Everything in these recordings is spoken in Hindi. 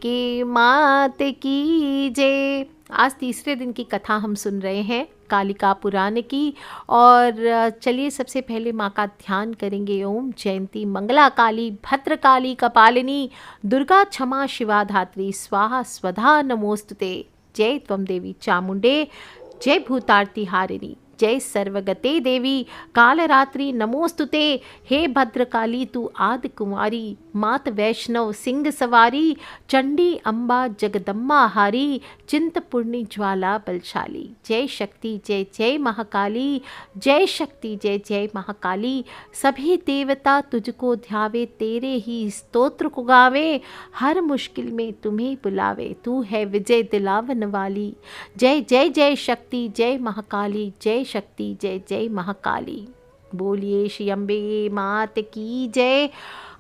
कालिके मात की जय। आज तीसरे दिन की कथा हम सुन रहे हैं कालिका पुराण की। और चलिए सबसे पहले माँ का ध्यान करेंगे। ओम जयंती मंगला काली भद्रकाली कपालिनी दुर्गा क्षमा शिवा धात्री स्वाहा स्वधा नमोस्तुते। जय त्वं देवी चामुंडे जय भूतार्ति हारिणी जय सर्वगते देवी कालरात्रि नमोस्तुते। हे भद्रकाली तू आदि कुमारी मात वैष्णव सिंह सवारी चंडी अम्बा जगदम्बा हारी चिंतपूर्णी ज्वाला बलशाली। जय शक्ति जय जय महाकाली जय शक्ति जय जय महाकाली। सभी देवता तुझको ध्यावे तेरे ही स्तोत्र को गावे हर मुश्किल में तुम्हें बुलावे तू है विजय दिलावन वाली। जय जय जय शक्ति जय महाकाली जय शक्ति जय जय महाकाली। बोलिए श्री अम्बे मात की जय।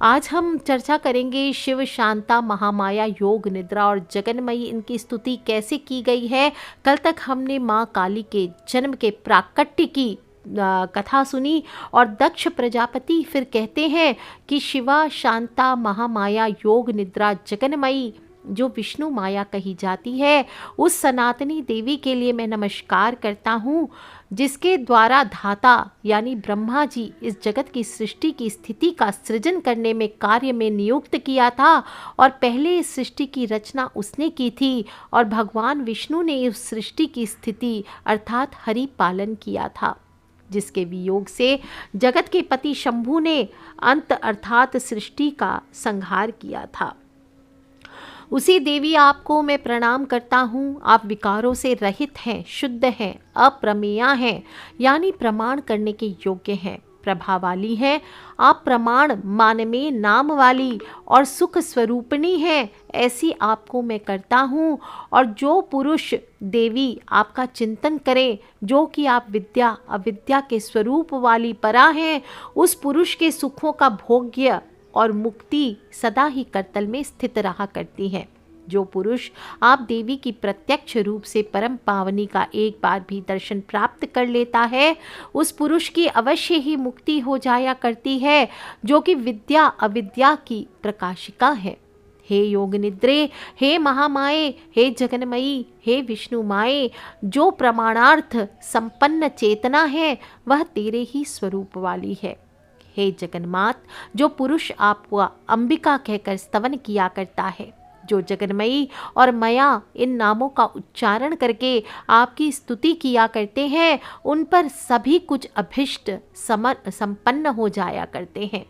आज हम चर्चा करेंगे शिव शांता महामाया योग निद्रा और जगन्मयी इनकी स्तुति कैसे की गई है। कल तक हमने माँ काली के जन्म के प्राकट्य की कथा सुनी और दक्ष प्रजापति फिर कहते हैं कि शिवा शांता महामाया योग निद्रा जगन्मयी जो विष्णु माया कही जाती है उस सनातनी देवी के लिए मैं नमस्कार करता हूँ, जिसके द्वारा धाता यानी ब्रह्मा जी इस जगत की सृष्टि की स्थिति का सृजन करने में कार्य में नियुक्त किया था। और पहले इस सृष्टि की रचना उसने की थी और भगवान विष्णु ने उस सृष्टि की स्थिति अर्थात हरि पालन किया था, जिसके वियोग से जगत के पति शंभु ने अंत अर्थात सृष्टि का संहार किया था। उसी देवी आपको मैं प्रणाम करता हूँ। आप विकारों से रहित हैं, शुद्ध हैं, अप्रमेया हैं यानी प्रमाण करने के योग्य हैं, प्रभा वाली हैं। आप प्रमाण मानमेय नाम वाली और सुख स्वरूपिणी हैं, ऐसी आपको मैं करता हूँ। और जो पुरुष देवी आपका चिंतन करें, जो कि आप विद्या अविद्या के स्वरूप वाली परा हैं, उस पुरुष के सुखों का भोग्य और मुक्ति सदा ही करतल में स्थित रहा करती है। जो पुरुष आप देवी की प्रत्यक्ष रूप से परम पावनी का एक बार भी दर्शन प्राप्त कर लेता है, उस पुरुष की अवश्य ही मुक्ति हो जाया करती है, जो कि विद्या अविद्या की प्रकाशिका है। हे योग निद्रे, हे महामाये, हे जगन्मयी, हे विष्णु माये, जो प्रमाणार्थ संपन्न चेतना है वह तेरे ही स्वरूप वाली है। हे जगन्मात, जो पुरुष आपको अंबिका कहकर स्तवन किया करता है, जो जगन्मयी और मया इन नामों का उच्चारण करके आपकी स्तुति किया करते हैं, उन पर सभी कुछ अभिष्ट संपन्न हो जाया करते हैं।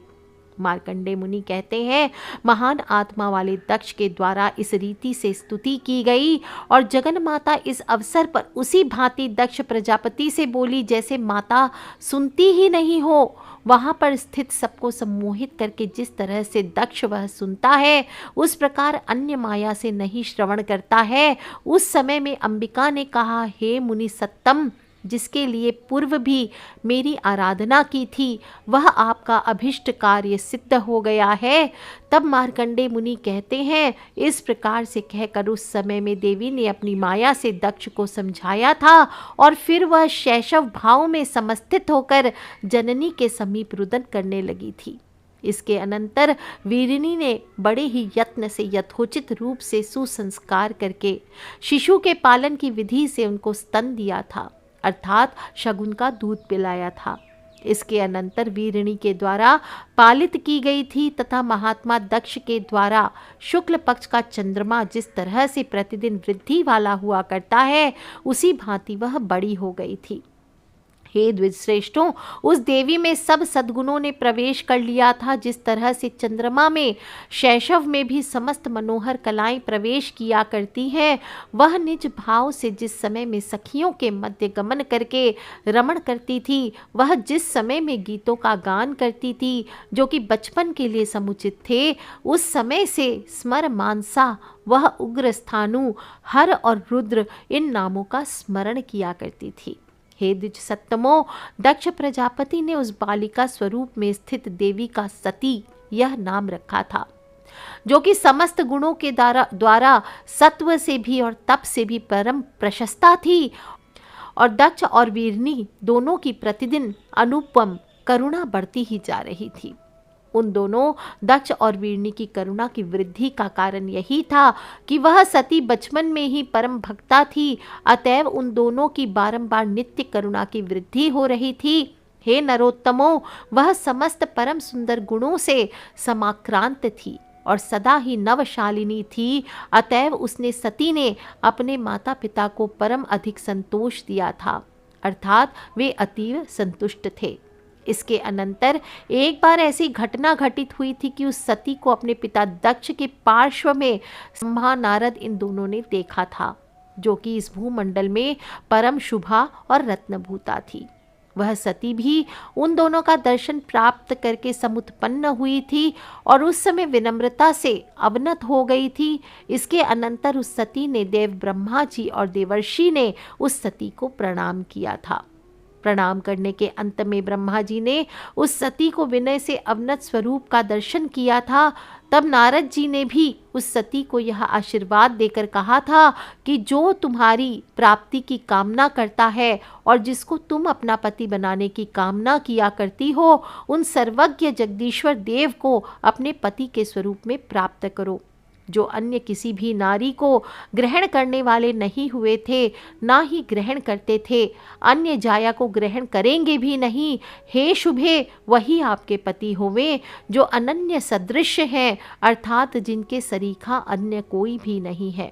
मार्कंडे मुनि कहते हैं, महान आत्मा वाले दक्ष के द्वारा इस रीति से स्तुति की गई और जगन माता इस अवसर पर उसी भांति दक्ष प्रजापति से बोली जैसे माता सुनती ही नहीं हो। वहाँ पर स्थित सबको सम्मोहित करके जिस तरह से दक्ष वह सुनता है, उस प्रकार अन्य माया से नहीं श्रवण करता है। उस समय में अंबिका ने कहा, हे मुनि सत्तम, जिसके लिए पूर्व भी मेरी आराधना की थी वह आपका अभिष्ट कार्य सिद्ध हो गया है। तब मार्कंडे मुनि कहते हैं, इस प्रकार से कहकर उस समय में देवी ने अपनी माया से दक्ष को समझाया था और फिर वह शैशव भाव में समस्थित होकर जननी के समीप रुदन करने लगी थी। इसके अनंतर वीरिनी ने बड़े ही यत्न से यथोचित रूप से सुसंस्कार करके शिशु के पालन की विधि से उनको स्तन दिया था, अर्थात शगुन का दूध पिलाया था। इसके अनंतर वीरिणी के द्वारा पालित की गई थी तथा महात्मा दक्ष के द्वारा शुक्ल पक्ष का चंद्रमा जिस तरह से प्रतिदिन वृद्धि वाला हुआ करता है, उसी भांति वह बड़ी हो गई थी। हे द्विजश्रेष्ठों, उस देवी में सब सद्गुणों ने प्रवेश कर लिया था। जिस तरह से चंद्रमा में शैशव में भी समस्त मनोहर कलाएं प्रवेश किया करती हैं, वह निज भाव से जिस समय में सखियों के मध्य गमन करके रमण करती थी, वह जिस समय में गीतों का गान करती थी जो कि बचपन के लिए समुचित थे, उस समय से स्मर मानसा वह उग्र स्थानु हर और रुद्र इन नामों का स्मरण किया करती थी। हे द्विज सत्तमो, दक्ष प्रजापति ने उस बालिका स्वरूप में स्थित देवी का सती यह नाम रखा था, जो कि समस्त गुणों के द्वारा सत्व से भी और तप से भी परम प्रशस्ता थी। और दक्ष और वीरनी दोनों की प्रतिदिन अनुपम करुणा बढ़ती ही जा रही थी। उन दोनों दक्ष और वीरनी की करुणा की वृद्धि का कारण यही था कि वह सती बचपन में ही परम भक्ता थी, अतएव उन दोनों की बारंबार नित्य करुणा की वृद्धि हो रही थी। हे नरोत्तमों, वह समस्त परम सुंदर गुणों से समाक्रांत थी और सदा ही नवशालिनी थी, अतएव उसने सती ने अपने माता पिता को परम अधिक संतोष दिया था, अर्थात वे अतीव संतुष्ट थे। इसके अनंतर एक बार ऐसी घटना घटित हुई थी कि उस सती को अपने पिता दक्ष के पार्श्व में ब्रह्मा नारद इन दोनों ने देखा था, जो कि इस भूमंडल में परम शुभा और रत्नभूता थी। वह सती भी उन दोनों का दर्शन प्राप्त करके समुत्पन्न हुई थी और उस समय विनम्रता से अवनत हो गई थी। इसके अनंतर उस सती ने देव ब्रह्मा जी और देवर्षि ने उस सती को प्रणाम किया था। प्रणाम करने के अंत में ब्रह्मा जी ने उस सती को विनय से अवनत स्वरूप का दर्शन किया था। तब नारद जी ने भी उस सती को यह आशीर्वाद देकर कहा था कि जो तुम्हारी प्राप्ति की कामना करता है और जिसको तुम अपना पति बनाने की कामना किया करती हो, उन सर्वज्ञ जगदीश्वर देव को अपने पति के स्वरूप में प्राप्त करो, जो अन्य किसी भी नारी को ग्रहण करने वाले नहीं हुए थे, ना ही ग्रहण करते थे, अन्य जाया को ग्रहण करेंगे भी नहीं। हे शुभे, वही आपके पति होवे जो अनन्य सदृश हैं, अर्थात जिनके सरीखा अन्य कोई भी नहीं है।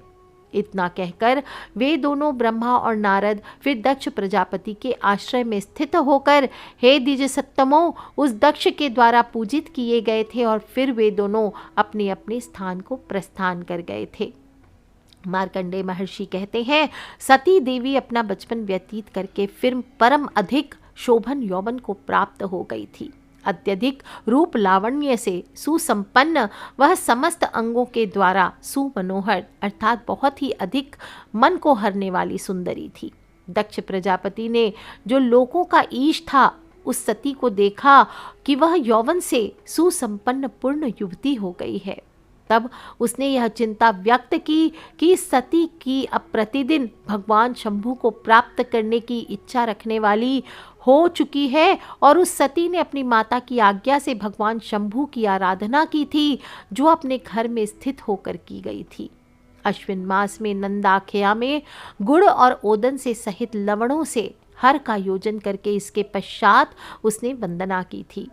इतना कहकर वे दोनों ब्रह्मा और नारद फिर दक्ष प्रजापति के आश्रय में स्थित होकर हे द्विज सत्तमों उस दक्ष के द्वारा पूजित किए गए थे और फिर वे दोनों अपने अपने स्थान को प्रस्थान कर गए थे। मार्कंडेय महर्षि कहते हैं, सती देवी अपना बचपन व्यतीत करके फिर परम अधिक शोभन यौवन को प्राप्त हो गई थी। अत्यधिक रूप लावण्य से सुसंपन्न वह समस्त अंगों के द्वारा सुमनोहर अर्थात बहुत ही अधिक मन को हरने वाली सुंदरी थी। दक्ष प्रजापति ने जो लोकों का ईश था उस सती को देखा कि वह यौवन से सुसंपन्न पूर्ण युवती हो गई है। तब उसने यह चिंता व्यक्त की कि सती की अब प्रतिदिन भगवान शंभु को प्राप्त करने की इच्छा रखने वाली हो चुकी है और उस सती ने अपनी माता की आज्ञा से भगवान शंभु की आराधना की थी, जो अपने घर में स्थित होकर की गई थी। अश्विन मास में नंदाख्या में गुड़ और ओदन से सहित लवणों से हर का योजन करके इसके पश्चात उसने वंदना की थी।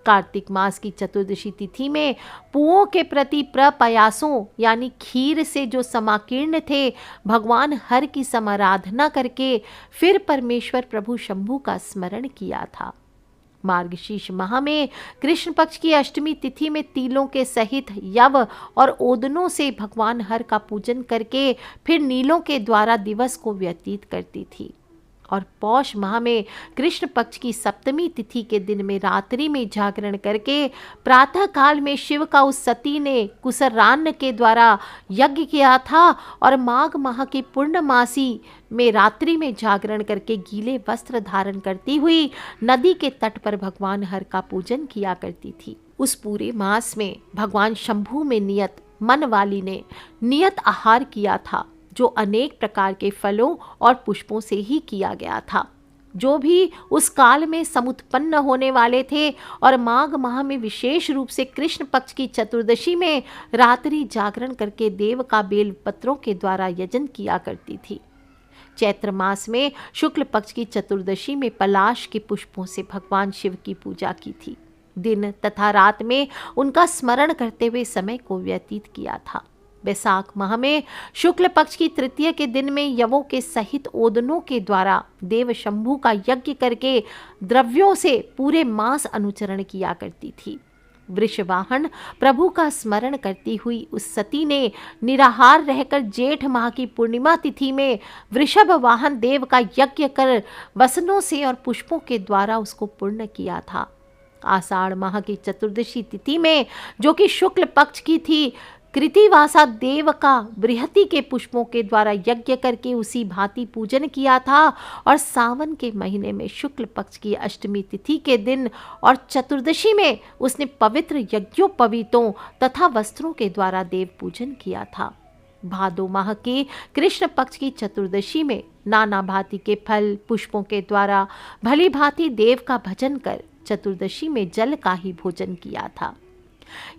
कार्तिक मास की चतुर्दशी तिथि में पुओं के प्रति प्रपयासों यानी खीर से जो समाकीर्ण थे, भगवान हर की समाराधना करके फिर परमेश्वर प्रभु शंभु का स्मरण किया था। मार्गशीर्ष माह में कृष्ण पक्ष की अष्टमी तिथि में तिलों के सहित यव और ओदनों से भगवान हर का पूजन करके फिर नीलों के द्वारा दिवस को व्यतीत करती थी। और पौष माह में कृष्ण पक्ष की सप्तमी तिथि के दिन में रात्रि में जागरण करके प्रातः काल में शिव का उस सती ने कुसरान्न के द्वारा यज्ञ किया था और माघ माह की पूर्णमासी में रात्रि में जागरण करके गीले वस्त्र धारण करती हुई नदी के तट पर भगवान हर का पूजन किया करती थी। उस पूरे मास में भगवान शंभु में नियत मन वाली ने नियत आहार किया था, जो अनेक प्रकार के फलों और पुष्पों से ही किया गया था, जो भी उस काल में समुत्पन्न होने वाले थे। और माघ माह में विशेष रूप से कृष्ण पक्ष की चतुर्दशी में रात्रि जागरण करके देव का बेल पत्रों के द्वारा यजन किया करती थी। चैत्र मास में शुक्ल पक्ष की चतुर्दशी में पलाश के पुष्पों से भगवान शिव की पूजा की थी। दिन तथा रात में उनका स्मरण करते हुए समय को व्यतीत किया था। बैसाख माह में शुक्ल पक्ष की तृतीय के दिन में यवों के सहित ओदनों के द्वारा देव शंभु का यज्ञ करके द्रव्यों से पूरे मास अनुचरण किया करती थी। वृषवाहन प्रभु का स्मरण करती हुई उस सती ने निराहार रहकर जेठ माह की पूर्णिमा तिथि में वृषभ वाहन देव का यज्ञ कर वसनों से और पुष्पों के द्वारा उसको पूर्ण किया था। आषाढ़ माह की चतुर्दशी तिथि में, जो कि शुक्ल पक्ष की थी, कृतिवासा देव का बृहति के पुष्पों के द्वारा यज्ञ करके उसी भांति पूजन किया था। और सावन के महीने में शुक्ल पक्ष की अष्टमी तिथि के दिन और चतुर्दशी में उसने पवित्र यज्ञोपवीतों तथा वस्त्रों के द्वारा देव पूजन किया था। भादो माह के कृष्ण पक्ष की चतुर्दशी में नाना भांति के फल पुष्पों के द्वारा भली भांति देव का भजन कर चतुर्दशी में जल का ही भोजन किया था।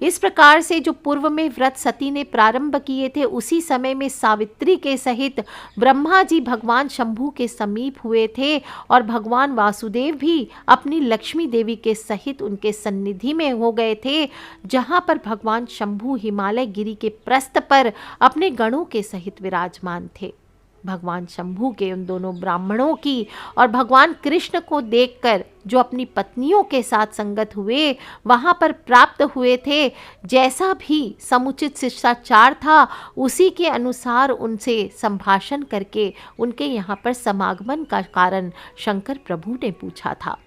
इस प्रकार से जो पूर्व में व्रत सती ने प्रारंभ किए थे, उसी समय में सावित्री के सहित ब्रह्मा जी भगवान शंभू के समीप हुए थे और भगवान वासुदेव भी अपनी लक्ष्मी देवी के सहित उनके सन्निधि में हो गए थे, जहाँ पर भगवान शंभू हिमालय गिरी के प्रस्थ पर अपने गणों के सहित विराजमान थे। भगवान शंभू के उन दोनों ब्राह्मणों की और भगवान कृष्ण को देखकर जो अपनी पत्नियों के साथ संगत हुए, वहाँ पर प्राप्त हुए थे, जैसा भी समुचित शिष्टाचार था उसी के अनुसार उनसे संभाषण करके उनके यहाँ पर समागमन का कारण शंकर प्रभु ने पूछा था।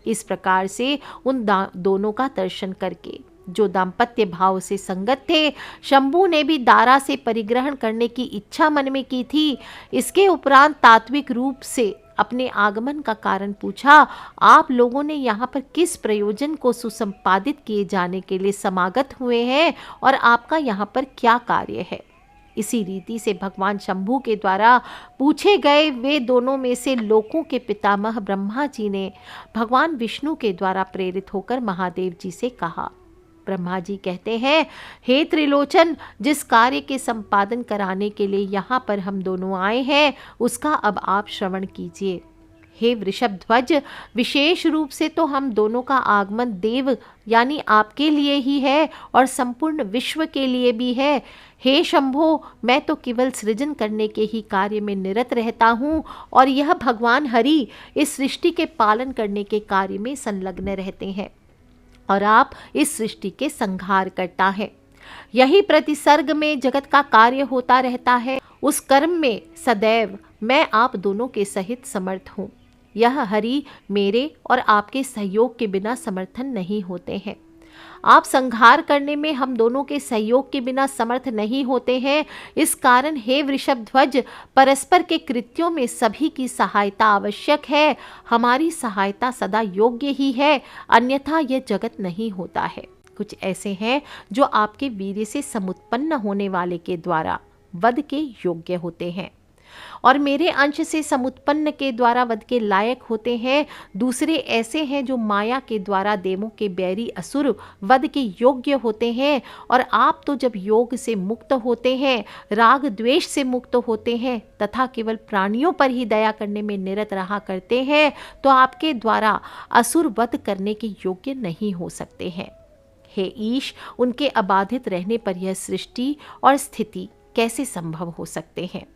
इस प्रकार से उन दोनों का दर्शन करके जो दाम्पत्य भाव से संगत थे, शंभू ने भी दारा से परिग्रहण करने की इच्छा मन में की थी। इसके उपरांत तात्विक रूप से अपने आगमन का कारण पूछा, आप लोगों ने यहाँ पर किस प्रयोजन को सुसंपादित किए जाने के लिए समागत हुए हैं और आपका यहाँ पर क्या कार्य है। इसी रीति से भगवान शंभू के द्वारा पूछे गए वे दोनों में से लोकों के पितामह ब्रह्मा जी ने भगवान विष्णु के द्वारा प्रेरित होकर महादेव जी से कहा। ब्रह्मा जी कहते हैं, हे त्रिलोचन, जिस कार्य के संपादन कराने के लिए यहाँ पर हम दोनों आए हैं उसका अब आप श्रवण कीजिए। हे वृषभध्वज, विशेष रूप से तो हम दोनों का आगमन देव यानी आपके लिए ही है और संपूर्ण विश्व के लिए भी है। हे शंभो, मैं तो केवल सृजन करने के ही कार्य में निरत रहता हूँ और यह भगवान हरि इस सृष्टि के पालन करने के कार्य में संलग्न रहते हैं और आप इस सृष्टि के संहार करता है। यही प्रतिसर्ग में जगत का कार्य होता रहता है। उस कर्म में सदैव मैं आप दोनों के सहित समर्थ हूँ। यह हरि मेरे और आपके सहयोग के बिना समर्थन नहीं होते हैं। आप संहार करने में हम दोनों के सहयोग के बिना समर्थ नहीं होते हैं। इस कारण हे वृषभध्वज, परस्पर के कृत्यों में सभी की सहायता आवश्यक है। हमारी सहायता सदा योग्य ही है, अन्यथा यह जगत नहीं होता है। कुछ ऐसे हैं जो आपके वीर्य से समुत्पन्न होने वाले के द्वारा वध के योग्य होते हैं और मेरे अंश से समुत्पन्न के द्वारा वध के लायक होते हैं। दूसरे ऐसे हैं जो माया के द्वारा देवों के बैरी असुर वध के योग्य होते हैं। और आप तो जब योग से मुक्त होते हैं, राग द्वेष से मुक्त होते हैं तथा केवल प्राणियों पर ही दया करने में निरत रहा करते हैं, तो आपके द्वारा असुर वध करने के योग्य नहीं हो सकते हैं। हे ईश, उनके अबाधित रहने पर यह सृष्टि और स्थिति कैसे संभव हो सकते हैं।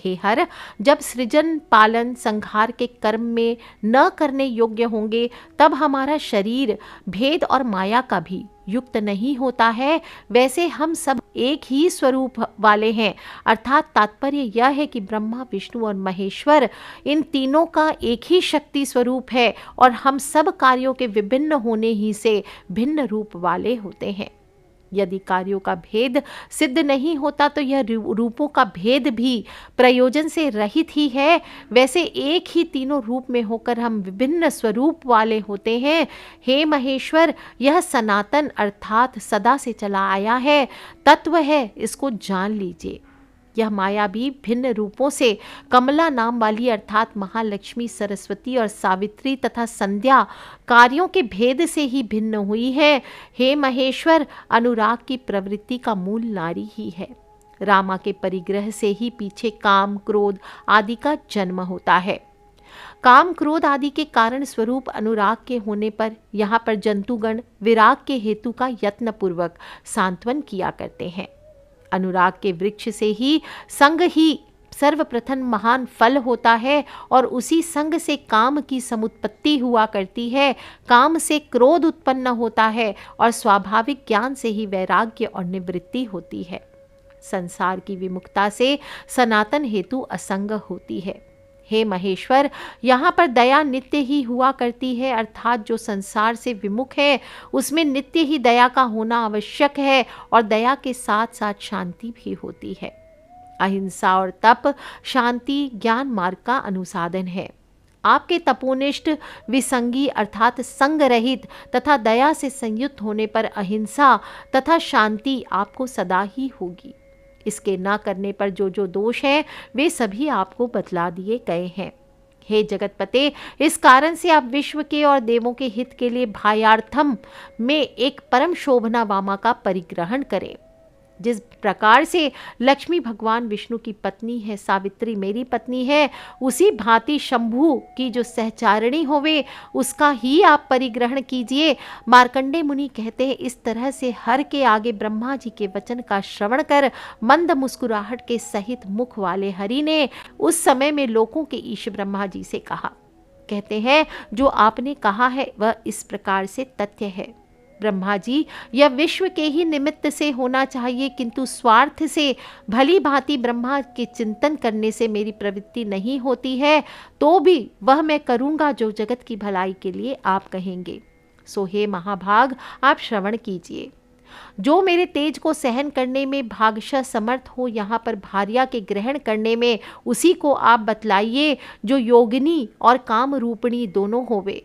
हे हर, जब सृजन पालन संहार के कर्म में न करने योग्य होंगे तब हमारा शरीर भेद और माया का भी युक्त नहीं होता है। वैसे हम सब एक ही स्वरूप वाले हैं, अर्थात तात्पर्य यह है कि ब्रह्मा विष्णु और महेश्वर इन तीनों का एक ही शक्ति स्वरूप है और हम सब कार्यों के विभिन्न होने ही से भिन्न रूप वाले होते हैं। यदि कार्यों का भेद सिद्ध नहीं होता तो यह रूपों का भेद भी प्रयोजन से रहित ही है। वैसे एक ही तीनों रूप में होकर हम विभिन्न स्वरूप वाले होते हैं। हे महेश्वर, यह सनातन अर्थात सदा से चला आया है, तत्व है, इसको जान लीजिए। यह माया भी भिन्न रूपों से कमला नाम वाली अर्थात महालक्ष्मी, सरस्वती और सावित्री तथा संध्या कार्यों के भेद से ही भिन्न हुई है। हे महेश्वर, अनुराग की प्रवृत्ति का मूल नारी ही है। रामा के परिग्रह से ही पीछे काम क्रोध आदि का जन्म होता है। काम क्रोध आदि के कारण स्वरूप अनुराग के होने पर यहाँ पर जंतुगण विराग के हेतु का यत्न पूर्वक सांत्वन किया करते हैं। अनुराग के वृक्ष से ही संग ही सर्वप्रथम महान फल होता है और उसी संग से काम की समुत्पत्ति हुआ करती है। काम से क्रोध उत्पन्न होता है और स्वाभाविक ज्ञान से ही वैराग्य और निवृत्ति होती है। संसार की विमुक्ता से सनातन हेतु असंग होती है। हे महेश्वर, यहाँ पर दया नित्य ही हुआ करती है, अर्थात जो संसार से विमुख है उसमें नित्य ही दया का होना आवश्यक है और दया के साथ साथ शांति भी होती है। अहिंसा और तप शांति ज्ञान मार्ग का अनुसाधन है। आपके तपोनिष्ठ विसंगी अर्थात संग रहित तथा दया से संयुक्त होने पर अहिंसा तथा शांति आपको सदा ही होगी। इसके न करने पर जो जो दोष हैं वे सभी आपको बतला दिए गए हैं। हे जगतपते, इस कारण से आप विश्व के और देवों के हित के लिए भायार्थम में एक परम शोभना वामा का परिग्रहण करें। जिस प्रकार से लक्ष्मी भगवान विष्णु की पत्नी है, सावित्री मेरी पत्नी है, उसी भांति शंभु की जो सहचारिणी होवे उसका ही आप परिग्रहण कीजिए। मार्कंडे मुनि कहते हैं, इस तरह से हर के आगे ब्रह्मा जी के वचन का श्रवण कर मंद मुस्कुराहट के सहित मुख वाले हरि ने उस समय में लोकों के ईश ब्रह्मा जी से कहा। कहते हैं, जो आपने कहा है वह इस प्रकार से तथ्य है ब्रह्मा जी, यह विश्व के ही निमित्त से होना चाहिए, किंतु स्वार्थ से भली भांति ब्रह्मा के चिंतन करने से मेरी प्रवृत्ति नहीं होती है, तो भी वह मैं करूंगा जो जगत की भलाई के लिए आप कहेंगे। सो हे महाभाग, आप श्रवण कीजिए। जो मेरे तेज को सहन करने में भागशः समर्थ हो, यहाँ पर भार्या के ग्रहण करने में उसी को आप बतलाइए, जो योगिनी और काम रूपिणी दोनों होवे।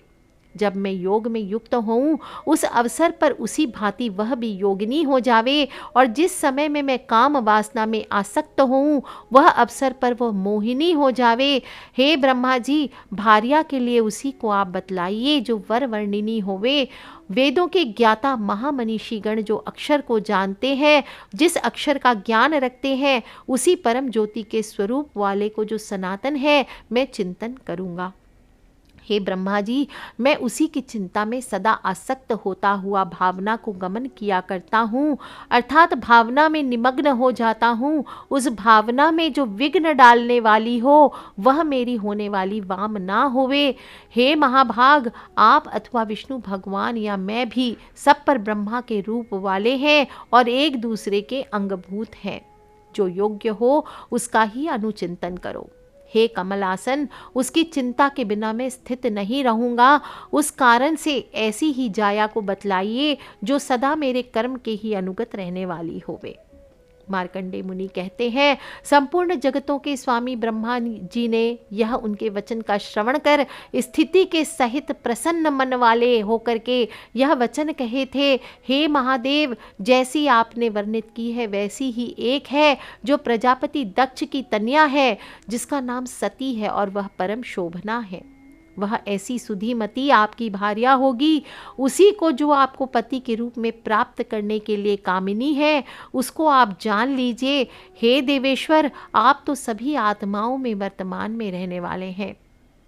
जब मैं योग में युक्त हूँ उस अवसर पर उसी भांति वह भी योगिनी हो जावे, और जिस समय में मैं काम वासना में आसक्त हूँ वह अवसर पर वह मोहिनी हो जावे। हे ब्रह्मा जी, भार्या के लिए उसी को आप बतलाइए जो वर वर्णिनी होवे। वेदों के ज्ञाता महामनीषीगण जो अक्षर को जानते हैं, जिस अक्षर का ज्ञान रखते हैं, उसी परम ज्योति के स्वरूप वाले को जो सनातन है मैं चिंतन करूँगा। हे ब्रह्मा जी, मैं उसी की चिंता में सदा आसक्त होता हुआ भावना को गमन किया करता हूँ, अर्थात भावना में निमग्न हो जाता हूँ। उस भावना में जो विघ्न डालने वाली हो वह मेरी होने वाली वाम ना होवे। हे महाभाग, आप अथवा विष्णु भगवान या मैं भी सब पर ब्रह्मा के रूप वाले हैं और एक दूसरे के अंगभूत हैं। जो योग्य हो उसका ही अनुचिंतन करो। हे कमलासन, उसकी चिंता के बिना मैं स्थित नहीं रहूँगा। उस कारण से ऐसी ही जाया को बतलाइए जो सदा मेरे कर्म के ही अनुगत रहने वाली होवे। मार्कंडे मुनि कहते हैं, संपूर्ण जगतों के स्वामी ब्रह्मा जी ने यह उनके वचन का श्रवण कर स्थिति के सहित प्रसन्न मन वाले होकर के यह वचन कहे थे। हे महादेव, जैसी आपने वर्णित की है वैसी ही एक है जो प्रजापति दक्ष की कन्या है, जिसका नाम सती है और वह परम शोभना है। वह ऐसी सुधीमती आपकी भार्या होगी। उसी को जो आपको पति के रूप में प्राप्त करने के लिए कामिनी है, उसको आप जान लीजिए। हे देवेश्वर, आप तो सभी आत्माओं में वर्तमान में रहने वाले हैं।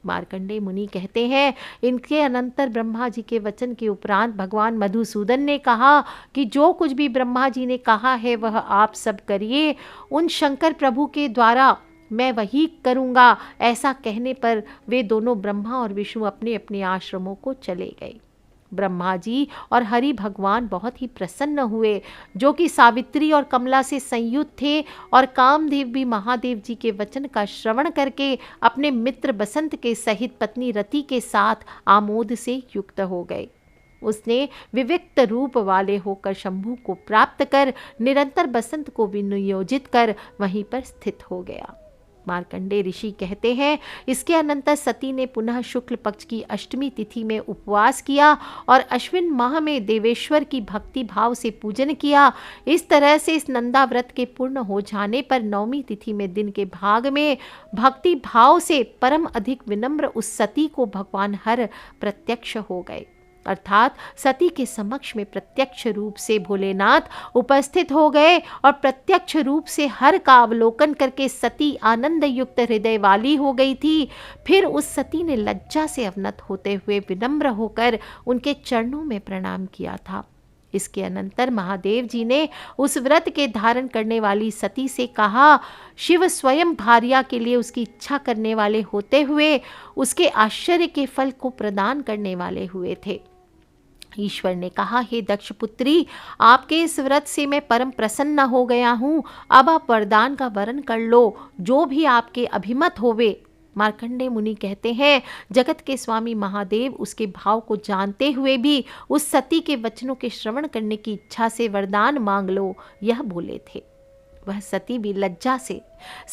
मार्कंडे मुनि कहते हैं, इनके अनंतर ब्रह्मा जी के वचन के उपरांत भगवान मधुसूदन ने कहा कि जो कुछ भी ब्रह्मा जी ने कहा है वह आप सब करिए, उन शंकर प्रभु के द्वारा मैं वही करूँगा। ऐसा कहने पर वे दोनों ब्रह्मा और विष्णु अपने अपने आश्रमों को चले गए। ब्रह्मा जी और हरि भगवान बहुत ही प्रसन्न हुए, जो कि सावित्री और कमला से संयुक्त थे, और कामदेव भी महादेव जी के वचन का श्रवण करके अपने मित्र बसंत के सहित पत्नी रति के साथ आमोद से युक्त हो गए। उसने विविक्त रूप वाले होकर शंभु को प्राप्त कर निरंतर बसंत को विनियोजित कर वहीं पर स्थित हो गया। मार्कंडे ऋषि कहते हैं, इसके अनंतर सती ने पुनः शुक्ल पक्ष की अष्टमी तिथि में उपवास किया और अश्विन माह में देवेश्वर की भक्ति भाव से पूजन किया। इस तरह से इस नंदा व्रत के पूर्ण हो जाने पर नवमी तिथि में दिन के भाग में भक्ति भाव से परम अधिक विनम्र उस सती को भगवान हर प्रत्यक्ष हो गए, अर्थात सती के समक्ष में प्रत्यक्ष रूप से भोलेनाथ उपस्थित हो गए और प्रत्यक्ष रूप से हर का अवलोकन करके सती आनंद युक्त हृदय वाली हो गई थी। फिर उस सती ने लज्जा से अवनत होते हुए विनम्र होकर उनके चरणों में प्रणाम किया था। इसके अनंतर महादेव जी ने उस व्रत के धारण करने वाली सती से कहा, शिव स्वयं भार्या के लिए उसकी इच्छा करने वाले होते हुए उसके आश्चर्य के फल को प्रदान करने वाले हुए थे। ईश्वर ने कहा, हे दक्ष पुत्री, आपके इस व्रत से मैं परम प्रसन्न हो गया हूँ। अब आप वरदान का वरण कर लो, जो भी आपके अभिमत होवे। मार्कंडे मुनि कहते हैं, जगत के स्वामी महादेव उसके भाव को जानते हुए भी उस सती के वचनों के श्रवण करने की इच्छा से वरदान मांग लो, यह बोले थे। वह सती भी लज्जा से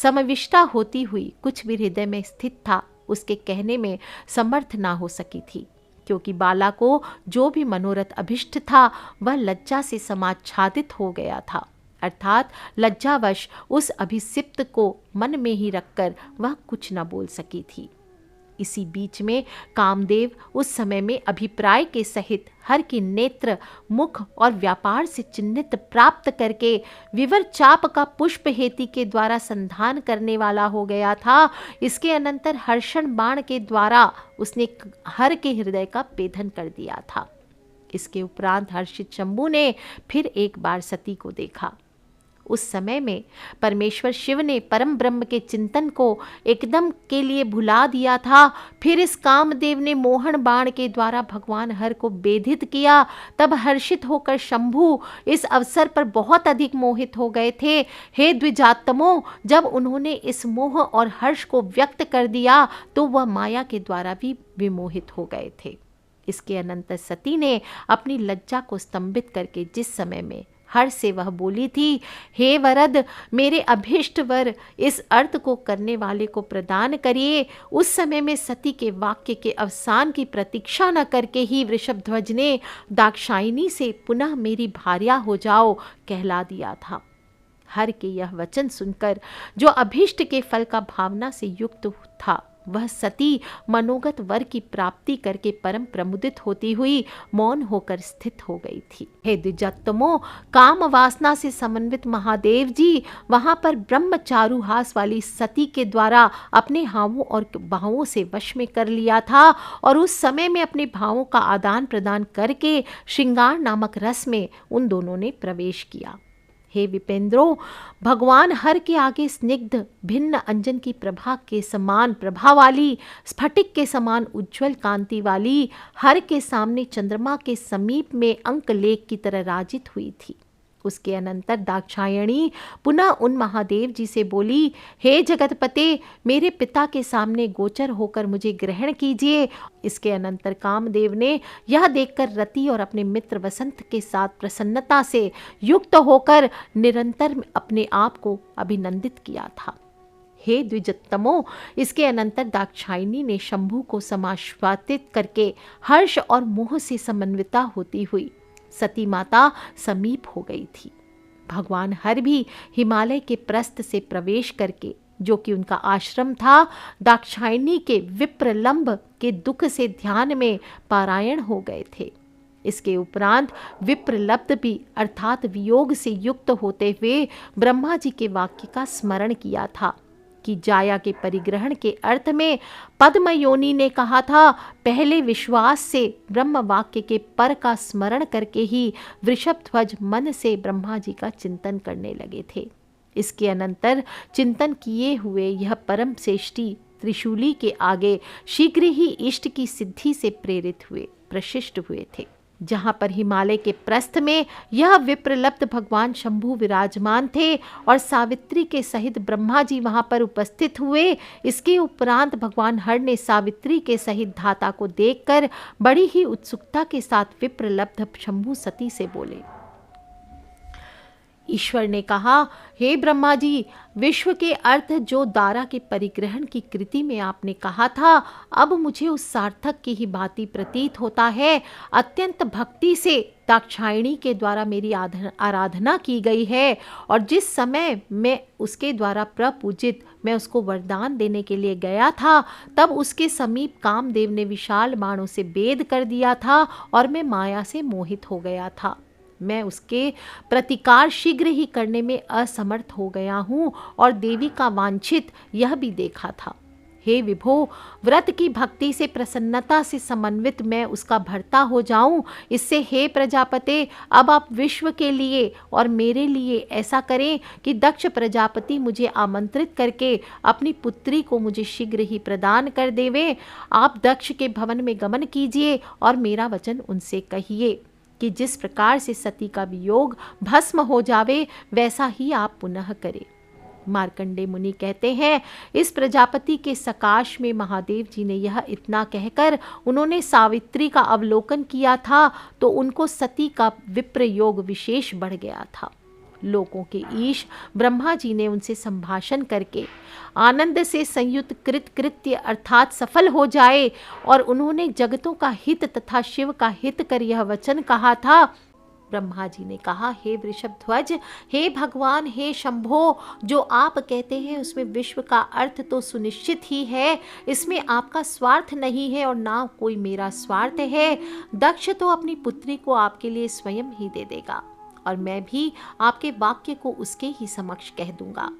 समविष्टा होती हुई कुछ भी हृदय में स्थित था उसके कहने में समर्थ ना हो सकी थी, क्योंकि बाला को जो भी मनोरथ अभिष्ट था वह लज्जा से समाच्छादित हो गया था, अर्थात लज्जावश उस अभिसिप्त को मन में ही रखकर वह कुछ न बोल सकी थी। इसी बीच में कामदेव उस समय में अभिप्राय के सहित हर की नेत्र, मुख और व्यापार से चिन्हित प्राप्त करके विवर चाप का पुष्प हेति के द्वारा संधान करने वाला हो गया था। इसके अनंतर हर्षण बाण के द्वारा उसने हर के हृदय का भेदन कर दिया था। इसके उपरांत हर्षित शंभु ने फिर एक बार सती को देखा। उस समय में परमेश्वर शिव ने परम ब्रह्म के चिंतन को एकदम के लिए भुला दिया था। फिर इस कामदेव ने मोहन बाण के द्वारा भगवान हर को बेधित किया। तब हर्षित होकर शंभु इस अवसर पर बहुत अधिक मोहित हो गए थे। हे द्विजातमो, जब उन्होंने इस मोह और हर्ष को व्यक्त कर दिया तो वह माया के द्वारा भी विमोहित हो गए थे। इसके अनंतर सती ने अपनी लज्जा को स्तंभित करके जिस समय में हर से वह बोली थी, हे वरद, मेरे अभीष्ट वर इस अर्थ को करने वाले को प्रदान करिए, उस समय में सती के वाक्य के अवसान की प्रतीक्षा न करके ही वृषभध्वज ने दाक्षायणी से पुनः मेरी भार्या हो जाओ कहला दिया था। हर के यह वचन सुनकर जो अभीष्ट के फल का भावना से युक्त था, वह सती मनोगत वर की प्राप्ति करके परम प्रमुदित होती हुई मौन होकर स्थित हो गई थी। हे द्विजोत्तमो, काम वासना से समन्वित महादेव जी वहां पर ब्रह्म चारुहास वाली सती के द्वारा अपने हावों और बाहों से वश में कर लिया था और उस समय में अपने भावों का आदान प्रदान करके श्रृंगार नामक रस में उन दोनों ने प्रवेश किया। हे विपेंद्रो, भगवान हर के आगे स्निग्ध भिन्न अंजन की प्रभा के समान प्रभा वाली, स्फटिक के समान उज्ज्वल कांति वाली हर के सामने चंद्रमा के समीप में अंकलेख की तरह राजित हुई थी। उसके अनंतर दाक्षायणी पुनः उन महादेव जी से बोली, हे जगतपते, मेरे पिता के सामने गोचर होकर मुझे ग्रहण कीजिए। इसके अनंतर कामदेव ने यह देखकर रति और अपने मित्र वसंत के साथ प्रसन्नता से युक्त होकर निरंतर अपने आप को अभिनंदित किया था। हे द्विजोत्तमो, इसके अनंतर दाक्षायणी ने शंभु को समाश्वासित करके हर्ष और मोह से समन्विता होती हुई सती माता समीप हो गई थी। भगवान हर भी हिमालय के प्रस्थ से प्रवेश करके, जो कि उनका आश्रम था, दाक्षायणी के विप्रलंब के दुख से ध्यान में पारायण हो गए थे। इसके उपरांत विप्रलब्ध भी अर्थात वियोग से युक्त होते हुए ब्रह्मा जी के वाक्य का स्मरण किया था कि जाया के परिग्रहण के अर्थ में पद्मयोनि ने कहा था, पहले विश्वास से ब्रह्म वाक्य के पर का स्मरण करके ही वृषभध्वज मन से ब्रह्मा जी का चिंतन करने लगे थे। इसके अनंतर चिंतन किए हुए यह परम श्रेष्ठी त्रिशूली के आगे शीघ्र ही इष्ट की सिद्धि से प्रेरित हुए प्रशिष्ट हुए थे। जहाँ पर हिमालय के प्रस्थ में यह विप्रलब्ध भगवान शंभु विराजमान थे और सावित्री के सहित ब्रह्मा जी वहाँ पर उपस्थित हुए। इसके उपरांत भगवान हर ने सावित्री के सहित धाता को देखकर बड़ी ही उत्सुकता के साथ विप्रलब्ध शंभु सती से बोले। ईश्वर ने कहा, हे ब्रह्मा जी, विश्व के अर्थ जो दारा के परिग्रहण की कृति में आपने कहा था, अब मुझे उस सार्थक की ही भांति प्रतीत होता है। अत्यंत भक्ति से दाक्षायणी के द्वारा मेरी आराधना की गई है और जिस समय मैं उसके द्वारा प्रपूजित मैं उसको वरदान देने के लिए गया था, तब उसके समीप कामदेव ने विशाल बाणों से भेद कर दिया था और मैं माया से मोहित हो गया था। मैं उसके प्रतिकार शीघ्र ही करने में असमर्थ हो गया हूँ और देवी का वांछित यह भी देखा था। हे विभो, व्रत की भक्ति से प्रसन्नता से समन्वित मैं उसका भर्ता हो जाऊं, इससे हे प्रजापते, अब आप विश्व के लिए और मेरे लिए ऐसा करें कि दक्ष प्रजापति मुझे आमंत्रित करके अपनी पुत्री को मुझे शीघ्र ही प्रदान कर देवे। आप दक्ष के भवन में गमन कीजिए और मेरा वचन उनसे कहिए कि जिस प्रकार से सती का वियोग भस्म हो जावे, वैसा ही आप पुनः करें। मार्कंडे मुनि कहते हैं, इस प्रजापति के सकाश में महादेव जी ने यह इतना कहकर उन्होंने सावित्री का अवलोकन किया था तो उनको सती का विप्र योग विशेष बढ़ गया था। लोकों के ईश ब्रह्मा जी ने उनसे संभाषण करके आनंद से संयुक्त कृत्य अर्थात सफल हो जाए और उन्होंने जगतों का हित तथा शिव का हित कर यह वचन कहा था ब्रह्मा जी ने कहा, हे वृषभध्वज, हे भगवान, हे शंभो, जो आप कहते हैं उसमें विश्व का अर्थ तो सुनिश्चित ही है, इसमें आपका स्वार्थ नहीं है और ना कोई मेरा स्वार्थ है। दक्ष तो अपनी पुत्री को आपके लिए स्वयं ही दे देगा और मैं भी आपके वाक्य को उसके ही समक्ष कह दूंगा।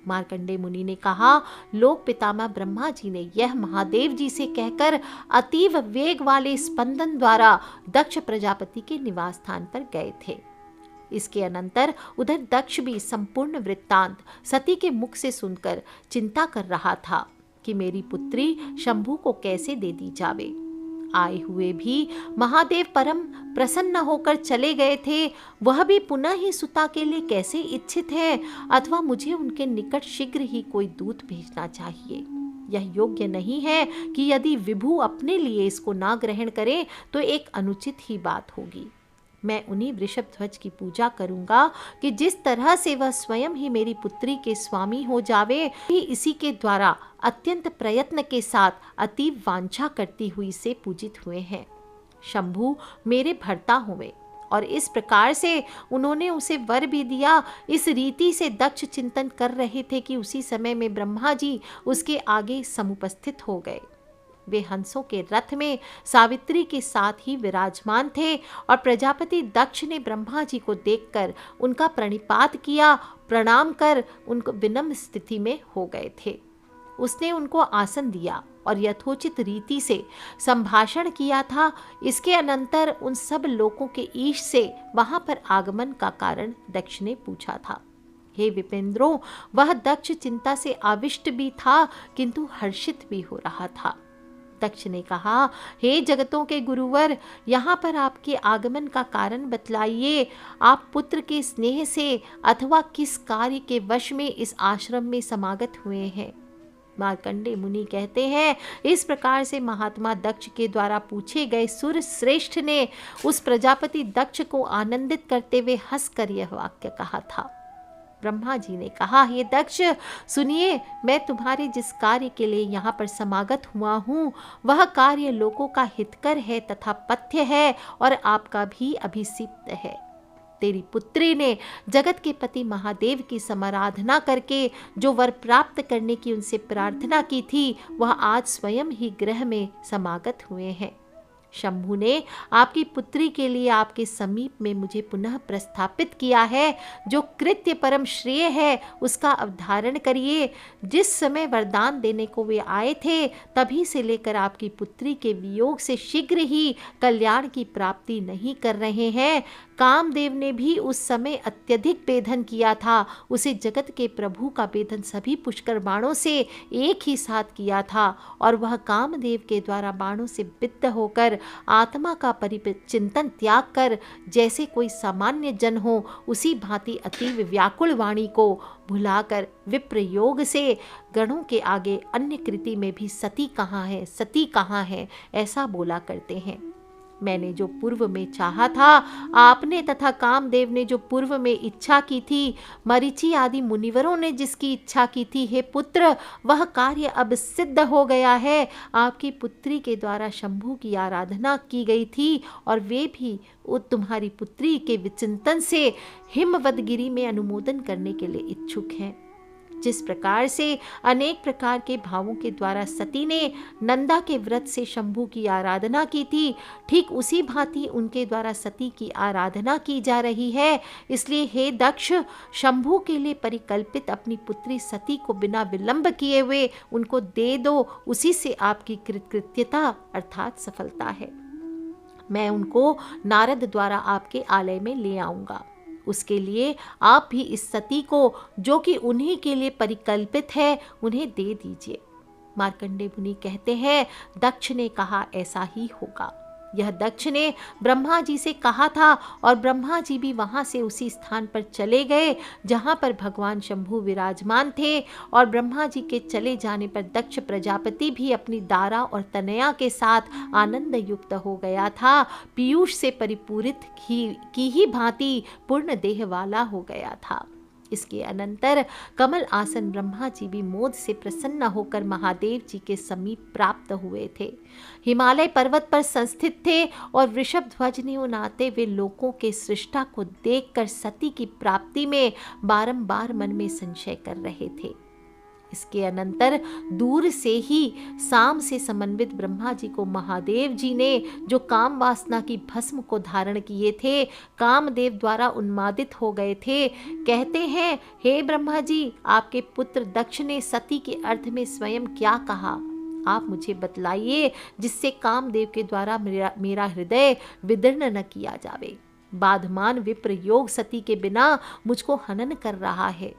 मार्कंडेय मुनि ने कहा, लोक पितामह ब्रह्मा जी ने यह महादेव जी से कहकर अतीव वेग वाले स्पंदन द्वारा दक्ष प्रजापति के निवास स्थान पर गए थे। इसके अनंतर उधर दक्ष भी संपूर्ण वृत्तांत सती के मुख से सुनकर चिंता कर रहा था कि मेरी पुत्री शंभु को कैसे दे दी जावे। आए हुए भी महादेव परम प्रसन्न होकर चले गए थे। वह भी पुनः ही सुता के लिए कैसे इच्छित है, अथवा मुझे उनके निकट शीघ्र ही कोई दूत भेजना चाहिए। यह योग्य नहीं है कि यदि विभु अपने लिए इसको ना ग्रहण करे तो एक अनुचित ही बात होगी। मैं उन्हीं वृषभध्वज की पूजा करूंगा कि जिस तरह से वह स्वयं ही मेरी पुत्री के स्वामी हो जावे, ही इसी के द्वारा अत्यंत प्रयत्न के साथ अतीव वांछा करती हुई से पूजित हुए हैं। शंभु मेरे भर्ता हुए और इस प्रकार से उन्होंने उसे वर भी दिया। इस रीति से दक्ष चिंतन कर रहे थे कि उसी समय में ब्रह्मा जी उसके आगे समुपस्थित हो गए। वे हंसों के रथ में सावित्री के साथ ही विराजमान थे और प्रजापति दक्ष ने ब्रह्मा जी को देखकर उनका प्रणिपात किया। प्रणाम कर उनको विनम्र स्थिति में हो गए थे। उसने उनको आसन दिया और यथोचित रीति से संभाषण किया था। इसके अनंतर उन सब लोगों के ईश से वहां पर आगमन का कारण दक्ष ने पूछा था। हे विपेंद्रों, वह दक्ष चिंता से आविष्ट भी था किंतु हर्षित भी हो रहा था। दक्ष ने कहा, हे जगतों के गुरुवर, यहाँ पर आपके आगमन का कारण बतलाइए। आप पुत्र के स्नेह से अथवा किस कार्य के वश में इस आश्रम में समागत हुए हैं। मार्कंडेय मुनि कहते हैं, इस प्रकार से महात्मा दक्ष के द्वारा पूछे गए सुर श्रेष्ठ ने उस प्रजापति दक्ष को आनंदित करते हुए हंसकर यह वाक्य कहा था। ब्रह्मा जी ने कहा, हे दक्ष सुनिए, मैं तुम्हारे जिस कार्य के लिए यहाँ पर समागत हुआ हूँ वह कार्य लोगों का हितकर है तथा पथ्य है और आपका भी अभिसिप्त है। तेरी पुत्री ने जगत के पति महादेव की समाराधना करके जो वर प्राप्त करने की उनसे प्रार्थना की थी वह आज स्वयं ही गृह में समागत हुए हैं। शंभु ने आपकी पुत्री के लिए आपके समीप में मुझे पुनः प्रस्थापित किया है। जो कृत्य परम श्रेय है उसका अवधारण करिए। जिस समय वरदान देने को वे आए थे तभी से लेकर आपकी पुत्री के वियोग से शीघ्र ही कल्याण की प्राप्ति नहीं कर रहे हैं। कामदेव ने भी उस समय अत्यधिक वेधन किया था। उसे जगत के प्रभु का वेधन सभी पुष्कर बाणों से एक ही साथ किया था और वह कामदेव के द्वारा बाणों से विद्ध होकर आत्मा का परिचिंतन त्याग कर जैसे कोई सामान्य जन हो उसी भांति अतीव व्याकुल वाणी को भुलाकर विप्र योग से गणों के आगे अन्य कृति में भी सती कहाँ है, सती कहाँ है ऐसा बोला करते हैं। मैंने जो पूर्व में चाहा था, आपने तथा कामदेव ने जो पूर्व में इच्छा की थी, मरीचि आदि मुनिवरों ने जिसकी इच्छा की थी, हे पुत्र वह कार्य अब सिद्ध हो गया है। आपकी पुत्री के द्वारा शंभु की आराधना की गई थी और वे भी तुम्हारी पुत्री के विचिंतन से हिमवदगिरी में अनुमोदन करने के लिए इच्छुक हैं। जिस प्रकार से अनेक प्रकार के भावों के द्वारा सती ने नंदा के व्रत से शंभु की आराधना की थी, ठीक उसी भांति उनके द्वारा सती की आराधना की जा रही है। इसलिए हे दक्ष, शंभु के लिए परिकल्पित अपनी पुत्री सती को बिना विलंब किए हुए उनको दे दो। उसी से आपकी कृतकृत्यता अर्थात सफलता है। मैं उनको नारद द्वारा आपके आलय में ले आऊंगा। उसके लिए आप भी इस सती को जो कि उन्हीं के लिए परिकल्पित है उन्हें दे दीजिए। मार्कंडेय मुनि कहते हैं, दक्ष ने कहा ऐसा ही होगा। यह दक्ष ने ब्रह्मा जी से कहा था और ब्रह्मा जी भी वहां से उसी स्थान पर चले गए जहां पर भगवान शंभु विराजमान थे। और ब्रह्मा जी के चले जाने पर दक्ष प्रजापति भी अपनी दारा और तनया के साथ आनंद युक्त हो गया था। पीयूष से परिपूरित की ही भांति पूर्ण देह वाला हो गया था। इसके अनंतर कमल आसन ब्रह्मा जी भी मोद से प्रसन्न होकर महादेव जी के समीप प्राप्त हुए थे। हिमालय पर्वत पर संस्थित थे और वृषभ ध्वज ने उन आते हुए लोकों के सृष्टा को देखकर सती की प्राप्ति में बारंबार मन में संशय कर रहे थे। इसके अनंतर दूर से ही साम से समन्वित ब्रह्मा जी को महादेव जी ने, जो काम वासना की भस्म को धारण किए थे, कामदेव द्वारा उन्मादित हो गए थे, कहते हैं, हे ब्रह्मा जी, आपके पुत्र दक्ष ने सती के अर्थ में स्वयं क्या कहा? आप मुझे बतलाइए, जिससे कामदेव के द्वारा मेरा हृदय विदीर्ण न किया जावे। बाधमान विप्र योग सती के बिना मुझको हनन कर रहा है।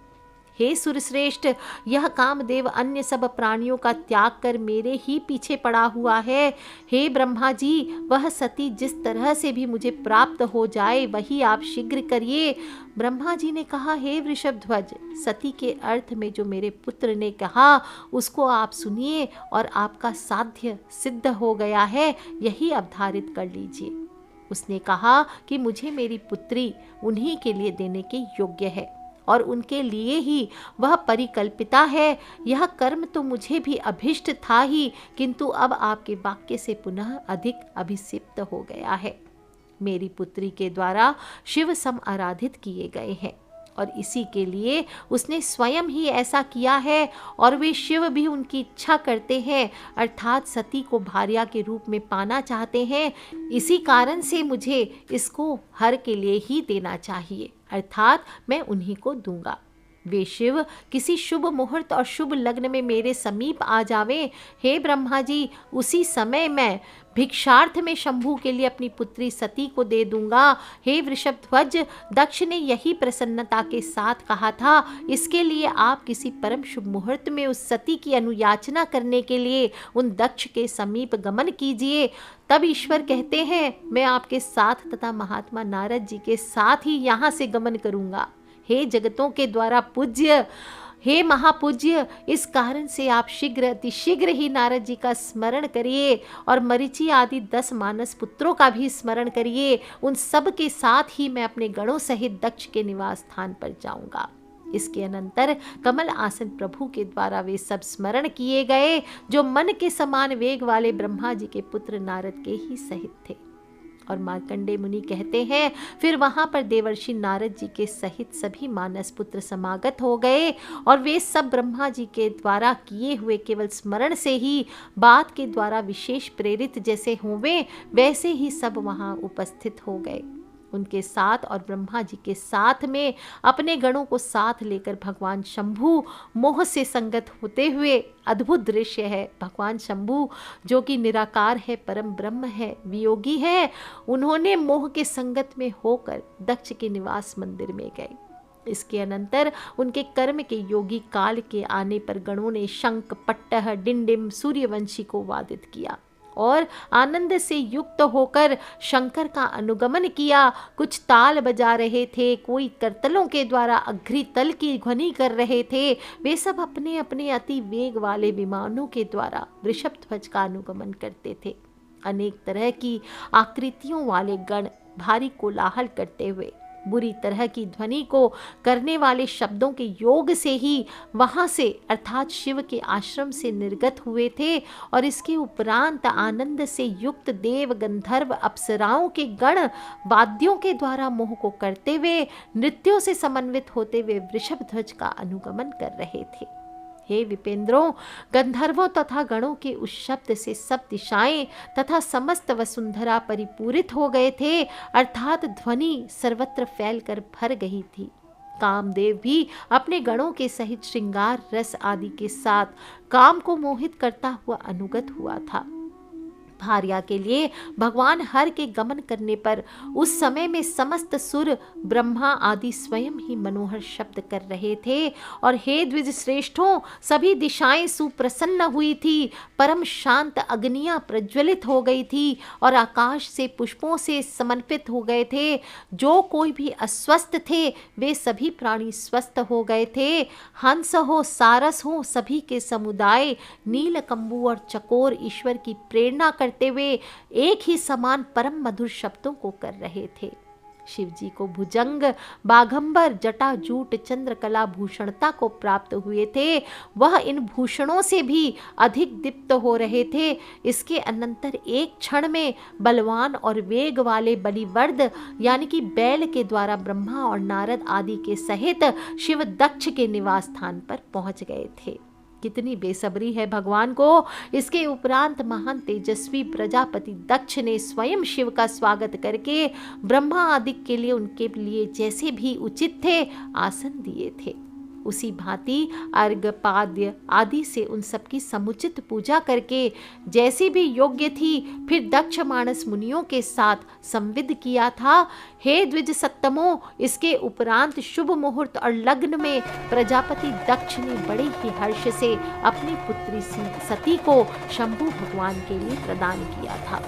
हे सुरश्रेष्ठ, यह कामदेव अन्य सब प्राणियों का त्याग कर मेरे ही पीछे पड़ा हुआ है। हे ब्रह्मा जी, वह सती जिस तरह से भी मुझे प्राप्त हो जाए वही आप शीघ्र करिए। ब्रह्मा जी ने कहा, हे वृषभध्वज, सती के अर्थ में जो मेरे पुत्र ने कहा उसको आप सुनिए और आपका साध्य सिद्ध हो गया है, यही अवधारित कर लीजिए। उसने कहा कि मुझे मेरी पुत्री उन्हीं के लिए देने के योग्य है और उनके लिए ही वह परिकल्पिता है। यह कर्म तो मुझे भी अभिष्ट था ही, किंतु अब आपके वाक्य से पुनः अधिक अभिसिप्त हो गया है। मेरी पुत्री के द्वारा शिव सम आराधित किए गए हैं और इसी के लिए उसने स्वयं ही ऐसा किया है और वे शिव भी उनकी इच्छा करते हैं, अर्थात सती को भार्या के रूप में पाना चाहते हैं। इसी कारण से मुझे इसको हर के लिए ही देना चाहिए, अर्थात मैं उन्हीं को दूंगा। वे शिव किसी शुभ मुहूर्त और शुभ लग्न में मेरे समीप आ जावें। हे ब्रह्मा जी, उसी समय मैं भिक्षार्थ में शंभू के लिए अपनी पुत्री सती को दे दूंगा। हे वृषभध्वज, दक्ष ने यही प्रसन्नता के साथ कहा था। इसके लिए आप किसी परम शुभ मुहूर्त में उस सती की अनुयाचना करने के लिए उन दक्ष के समीप गमन कीजिए। तब ईश्वर कहते हैं, मैं आपके साथ तथा महात्मा नारद जी के साथ ही यहाँ से गमन करूंगा। हे जगतों के द्वारा पूज्य, हे महापूज्य, इस कारण से आप शीघ्र अतिशीघ्र ही नारद जी का स्मरण करिए और मरीचि आदि 10 मानस पुत्रों का भी स्मरण करिए। उन सब के साथ ही मैं अपने गणों सहित दक्ष के निवास स्थान पर जाऊंगा। इसके अनंतर कमल आसन प्रभु के द्वारा वे सब स्मरण किए गए, जो मन के समान वेग वाले ब्रह्मा जी के पुत्र नारद के ही सहित थे। और मार्कंडेय मुनि कहते हैं, फिर वहां पर देवर्षि नारद जी के सहित सभी मानस पुत्र समागत हो गए और वे सब ब्रह्मा जी के द्वारा किए हुए केवल स्मरण से ही, बात के द्वारा विशेष प्रेरित जैसे होवे वैसे ही सब वहां उपस्थित हो गए। उनके साथ और ब्रह्मा जी के साथ में अपने गणों को साथ लेकर भगवान शंभु मोह से संगत होते हुए, अद्भुत दृश्य है। भगवान शंभु जो कि निराकार है, परम ब्रह्म है, वियोगी है, उन्होंने मोह के संगत में होकर दक्ष के निवास मंदिर में गए। इसके अनंतर उनके कर्म के योगी काल के आने पर गणों ने शंख, पट्टह, डिंडिम, सूर्यवंशी को वादित किया और आनंद से युक्त होकर शंकर का अनुगमन किया। कुछ ताल बजा रहे थे, कोई करतलों के द्वारा अघ्री तल की ध्वनि कर रहे थे। वे सब अपने अपने अति वेग वाले विमानों के द्वारा वृषभध्वज का अनुगमन करते थे। अनेक तरह की आकृतियों वाले गण भारी कोलाहल करते हुए, बुरी तरह की ध्वनि को करने वाले शब्दों के योग से ही वहां से अर्थात शिव के आश्रम से निर्गत हुए थे। और इसके उपरांत आनंद से युक्त देव, गंधर्व, अप्सराओं के गण वाद्यों के द्वारा मोह को करते हुए, नृत्यों से समन्वित होते हुए वृषभध्वज का अनुगमन कर रहे थे। हे विपेंद्रों, गंधर्वों तथा गणों के उस शब्द से सब दिशाएं तथा समस्त वसुंधरा परिपूरित हो गए थे, अर्थात ध्वनि सर्वत्र फैलकर भर गई थी। कामदेव भी अपने गणों के सहित श्रृंगार रस आदि के साथ काम को मोहित करता हुआ अनुगत हुआ था। भार्या के लिए भगवान हर के गमन करने पर उस समय में समस्त सुर, ब्रह्मा आदि स्वयं ही मनोहर शब्द कर रहे थे। और हे द्विज श्रेष्ठों, सभी दिशाएं सुप्रसन्न हुई थी, परम शांत अग्नियां प्रज्वलित हो गई थी और आकाश से पुष्पों से समन्वित हो गए थे। जो कोई भी अस्वस्थ थे वे सभी प्राणी स्वस्थ हो गए थे। हंस हो, सारस हो, सभी के समुदाय नील कंबू और चकोर ईश्वर की प्रेरणा करते हुए एक ही समान परम मधुर शब्दों को कर रहे थे। शिव जी को भुजंग, बाघंबर, जटा, जूट, चंद्रकला भूषणता को प्राप्त हुए थे, वह इन भूषणों से भी अधिक दीप्त हो रहे थे। इसके अनंतर एक क्षण में बलवान और वेग वाले बलिवर्द यानी कि बैल के द्वारा ब्रह्मा और नारद आदि के सहित शिव दक्ष के निवास स्थान पर पहुंच गए थे। कितनी बेसब्री है भगवान को। इसके उपरांत महान तेजस्वी प्रजापति दक्ष ने स्वयं शिव का स्वागत करके ब्रह्मा आदि के लिए उनके लिए जैसे भी उचित थे आसन दिए थे, उसी भांति अर्घ्यपाद्य आदि से उन सबकी समुचित पूजा करके जैसी भी योग्य थी फिर दक्ष मानस मुनियों के साथ संविद किया था। हे द्विज सत्तमों, इसके उपरांत शुभ मुहूर्त और लग्न में प्रजापति दक्ष ने बड़े ही हर्ष से अपनी पुत्री सती को शंभु भगवान के लिए प्रदान किया था।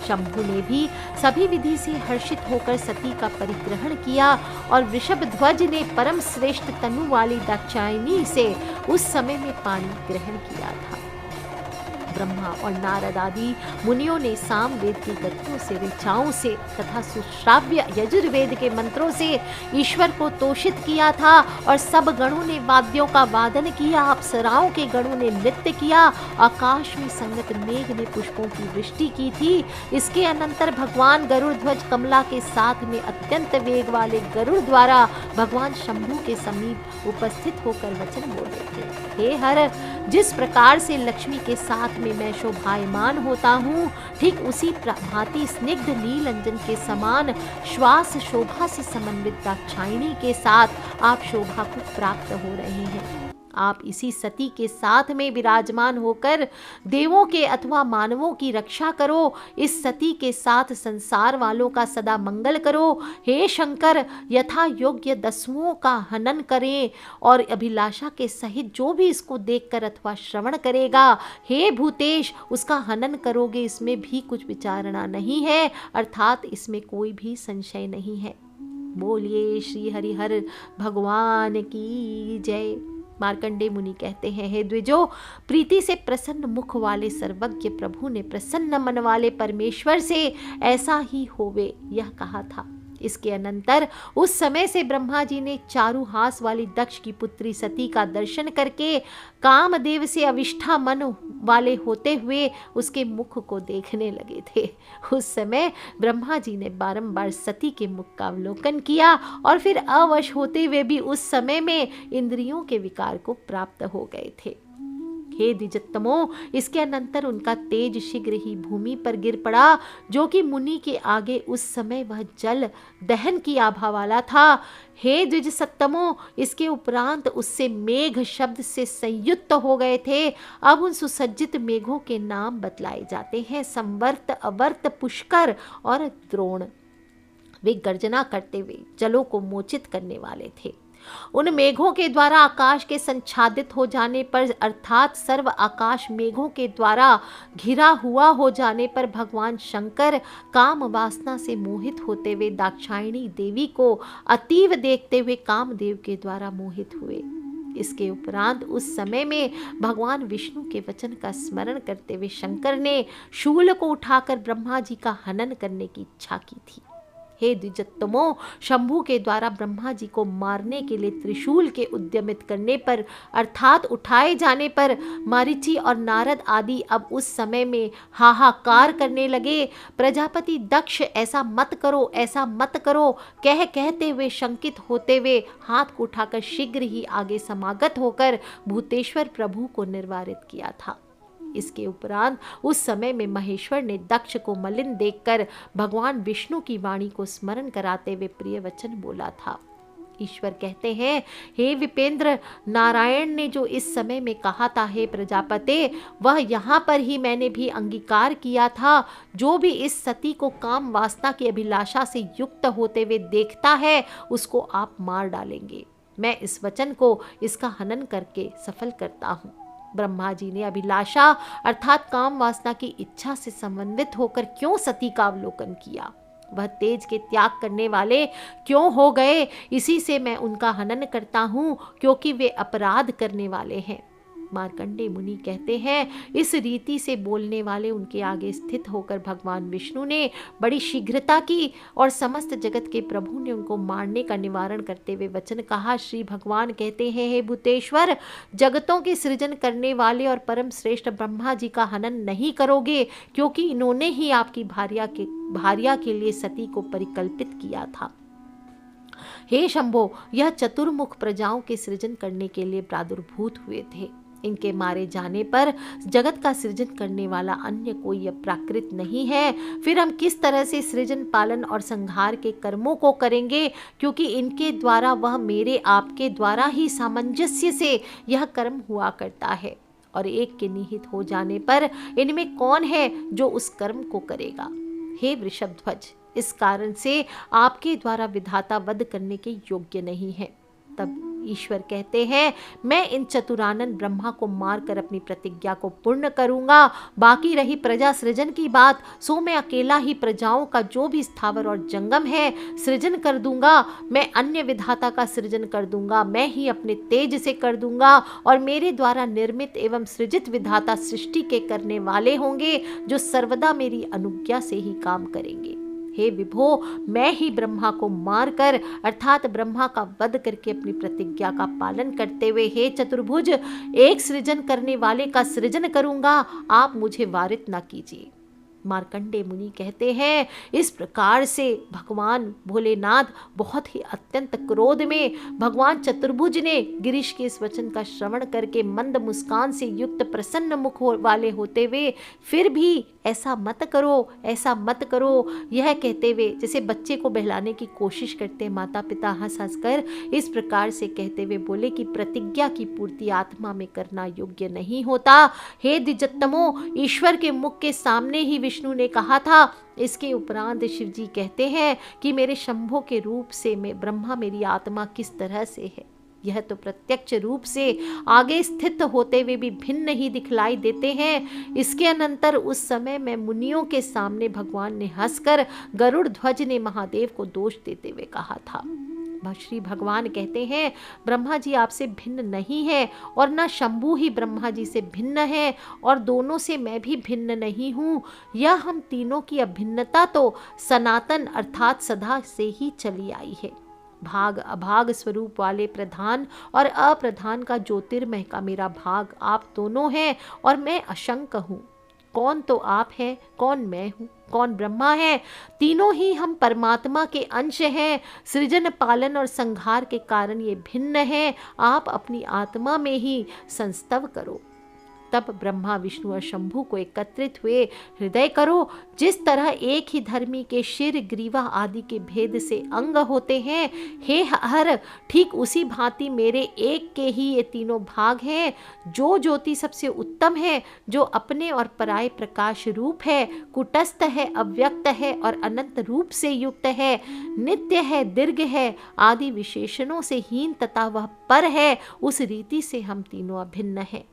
शंभु ने भी सभी विधि से हर्षित होकर सती का परिग्रहण किया और वृषभ ध्वज ने परम श्रेष्ठ तनु वाली दाक्षायणी से उस समय में पानी ग्रहण किया था। ब्रह्मा और नारद आदि मुनियों ने साम वेद की गतियों से, ऋचाओं से तथा सुश्राव्य यजुर्वेद के मंत्रों से ईश्वर को तोषित किया था और सब गणों ने वाद्यों का वादन किया, अप्सराओं के गणों ने नृत्य किया, आकाश में संगत मेघ ने पुष्पों की वृष्टि की थी। इसके अनंतर भगवान गरुड़ ध्वज कमला के साथ में अत्यंत वेग वाले गरुड़ द्वारा भगवान शंभु के समीप उपस्थित होकर वचन बोले थे। हे हर, जिस प्रकार से लक्ष्मी के साथ में मैं शोभायमान होता हूँ, ठीक उसी भांति स्निग्ध नील अंजन के समान श्वास शोभा से समन्वित दाक्षायणी के साथ आप शोभा को प्राप्त हो रहे हैं। आप इसी सती के साथ में विराजमान होकर देवों के अथवा मानवों की रक्षा करो। इस सती के साथ संसार वालों का सदा मंगल करो। हे शंकर, यथा योग्य दस्युओं का हनन करें और अभिलाषा के सहित जो भी इसको देखकर अथवा श्रवण करेगा, हे भूतेश, उसका हनन करोगे, इसमें भी कुछ विचारणा नहीं है, अर्थात इसमें कोई भी संशय नहीं है। बोलिए श्री हरिहर भगवान की जय। मार्कंडेय मुनि कहते हैं, हे द्विजो, प्रीति से प्रसन्न मुख वाले सर्वज्ञ प्रभु ने प्रसन्न मन वाले परमेश्वर से ऐसा ही होवे यह कहा था। इसके अनंतर उस समय से ब्रह्मा जी ने चारु हास वाली दक्ष की पुत्री सती का दर्शन करके कामदेव से अविष्ठा मन वाले होते हुए उसके मुख को देखने लगे थे। उस समय ब्रह्मा जी ने बारंबार सती के मुख का अवलोकन किया और फिर अवश होते हुए भी उस समय में इंद्रियों के विकार को प्राप्त हो गए थे। हे द्विजोत्तमों, इसके अनंतर उनका तेज शीघ्र ही भूमि पर गिर पड़ा, जो कि मुनि के आगे उस समय वह जल दहन की आभा वाला था। हे द्विज सत्तमों, इसके उपरांत उससे मेघ शब्द से संयुक्त हो गए थे। अब उन सुसज्जित मेघों के नाम बतलाए जाते हैं, संवर्त, अवर्त, पुष्कर और द्रोण। वे गर्जना करते हुए जलों को मोचित करने वाले थे। उन मेघों के द्वारा आकाश के संच्छादित हो जाने पर, अर्थात सर्व आकाश मेघों के द्वारा घिरा हुआ हो जाने पर भगवान शंकर काम वासना से मोहित होते हुए दाक्षायणी देवी को अतीव देखते हुए कामदेव के द्वारा मोहित हुए। इसके उपरांत उस समय में भगवान विष्णु के वचन का स्मरण करते हुए शंकर ने शूल को उठाकर ब्रह्मा जी का हनन करने की इच्छा की थी। हे द्विजोत्तमों, शंभु के द्वारा ब्रह्मा जी को मारने के लिए त्रिशूल के उद्यमित करने पर, अर्थात उठाए जाने पर मारीची और नारद आदि अब उस समय में हाहाकार करने लगे। प्रजापति दक्ष, ऐसा मत करो, ऐसा मत करो कहते हुए शंकित होते हुए हाथ को उठाकर शीघ्र ही आगे समागत होकर भूतेश्वर प्रभु को निर्वारित किया था। इसके उपरांत उस समय में महेश्वर ने दक्ष को मलिन देखकर भगवान विष्णु की वाणी को स्मरण कराते हुए प्रिय वचन बोला था। ईश्वर कहते हैं, हे विपेंद्र, नारायण ने जो इस समय में कहा था, हे प्रजापते, वह यहाँ पर ही मैंने भी अंगीकार किया था। जो भी इस सती को काम वासना की अभिलाषा से युक्त होते हुए देखता है, उसको आप मार डालेंगे। मैं इस वचन को इसका हनन करके सफल करता हूँ। ब्रह्मा जी ने अभिलाषा अर्थात काम वासना की इच्छा से समन्वित होकर क्यों सती का अवलोकन किया, वह तेज के त्याग करने वाले क्यों हो गए, इसी से मैं उनका हनन करता हूँ, क्योंकि वे अपराध करने वाले हैं। मार्कंडेय मुनि कहते हैं, इस रीति से बोलने वाले उनके आगे स्थित होकर भगवान विष्णु ने बड़ी शीघ्रता की और समस्त जगत के प्रभु ने उनको मारने का निवारण करते हुए वचन कहा। श्री भगवान कहते हैं, हे भूतेश्वर, जगतों के सृजन करने वाले और परम श्रेष्ठ ब्रह्मा जी का हनन नहीं करोगे, क्योंकि इन्होंने ही आपकी भार्या के लिए सती को परिकल्पित किया था। हे शंभो, यह चतुर्मुख प्रजाओं के सृजन करने के लिए प्रादुर्भूत हुए थे। इनके मारे जाने पर जगत का सृजन करने वाला अन्य कोई प्राकृत नहीं है। फिर हम किस तरह से सृजन, पालन और संहार के कर्मों को करेंगे, क्योंकि इनके द्वारा वह मेरे आपके द्वारा ही सामंजस्य से यह कर्म हुआ करता है, और एक के निहित हो जाने पर इनमें कौन है जो उस कर्म को करेगा। हे वृषभध्वज, इस कारण से आपके द्वारा विधाता वध करने के योग्य नहीं है। तब ईश्वर कहते हैं, मैं इन चतुरानन ब्रह्मा को मारकर अपनी प्रतिज्ञा को पूर्ण करूंगा। बाकी रही प्रजा सृजन की बात, सो मैं अकेला ही प्रजाओं का जो भी स्थावर और जंगम है सृजन कर दूंगा। मैं अन्य विधाता का सृजन कर दूंगा, मैं ही अपने तेज से कर दूंगा, और मेरे द्वारा निर्मित एवं सृजित विधाता सृष्टि के करने वाले होंगे, जो सर्वदा मेरी अनुज्ञा से ही काम करेंगे। हे विभो, मैं ही ब्रह्मा को मारकर अर्थात ब्रह्मा का वध करके अपनी प्रतिज्ञा का पालन करते हुए, हे चतुर्भुज, एक सृजन करने वाले का सृजन करूंगा। आप मुझे वारित ना कीजिए। मार्कंडेय मुनि कहते हैं, इस प्रकार से भगवान भोलेनाथ बहुत ही अत्यंत क्रोध में भगवान चतुर्भुज ने गिरीश के इस वचन का श्रवण करके मंद मुस्कान से युक्त प्रसन्न मुख वाले होते हुए, फिर भी ऐसा मत करो, ऐसा मत करो, यह कहते हुए जैसे बच्चे को बहलाने की कोशिश करते माता पिता हंस हंस कर, इस प्रकार से कहते हुए बोले कि प्रतिज्ञा की पूर्ति आत्मा में करना योग्य नहीं होता। हे द्विजोत्तमो, ईश्वर के मुख के सामने ही विष्णु ने कहा था। इसके उपरांत शिव जी कहते हैं कि मेरे शंभो के रूप से मैं ब्रह्मा मेरी आत्मा किस तरह से है, यह तो प्रत्यक्ष रूप से आगे स्थित होते हुए भी भिन्न ही दिखलाई देते हैं। इसके अनंतर उस समय मैं मुनियों के सामने भगवान ने हंसकर गरुड़ ध्वज ने महादेव को दोष देते हुए कहा था। श्री भगवान कहते हैं, ब्रह्मा जी आपसे भिन्न नहीं है और न शंभु ही ब्रह्मा जी से भिन्न है, और दोनों से मैं भी भिन्न नहीं हूँ। यह हम तीनों की अभिन्नता तो सनातन अर्थात सदा से ही चली आई है। भाग अभाग स्वरूप वाले प्रधान और अप्रधान का ज्योतिर्मय का मेरा भाग आप दोनों हैं, और मैं अशंक हूँ। कौन तो आप हैं, कौन मैं हूँ, कौन ब्रह्मा है? तीनों ही हम परमात्मा के अंश हैं। सृजन, पालन और संहार के कारण ये भिन्न हैं। आप अपनी आत्मा में ही संस्तव करो। तब ब्रह्मा विष्णु और शंभु को एकत्रित हुए हृदय करो। जिस तरह एक ही धर्मी के शिर, ग्रीवा आदि के भेद से अंग होते हैं, हे हर, ठीक उसी भांति मेरे एक के ही ये तीनों भाग हैं। जो ज्योति सबसे उत्तम है, जो अपने और पराये प्रकाश रूप है, कुटस्थ है, अव्यक्त है और अनंत रूप से युक्त है, नित्य है, दीर्घ है, आदि विशेषणों से हीन तथा वह पर है, उस रीति से हम तीनों अभिन्न हैं।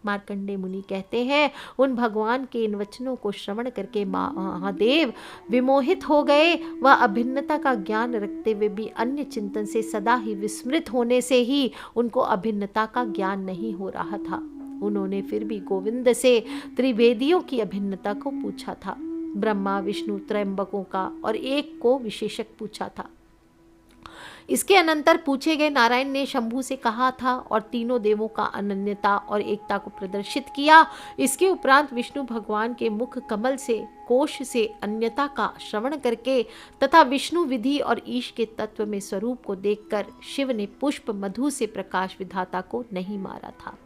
मार्कंडेय मुनि कहते हैं, उन भगवान के इन वचनों को श्रवण करके महादेव विमोहित हो गए। वह अभिन्नता का ज्ञान रखते हुए भी अन्य चिंतन से सदा ही विस्मृत होने से ही उनको अभिन्नता का ज्ञान नहीं हो रहा था। उन्होंने फिर भी गोविंद से त्रिवेदियों की अभिन्नता को पूछा था। ब्रह्मा, विष्णु, त्रयंबकों का और एक को विशेषक पूछा था। इसके अनंतर पूछे गए नारायण ने शंभु से कहा था और तीनों देवों का अनन्यता और एकता को प्रदर्शित किया। इसके उपरांत विष्णु भगवान के मुख कमल से, कोश से अन्यता का श्रवण करके तथा विष्णु विधि और ईश के तत्व में स्वरूप को देखकर शिव ने पुष्प मधु से प्रकाश विधाता को नहीं मारा था।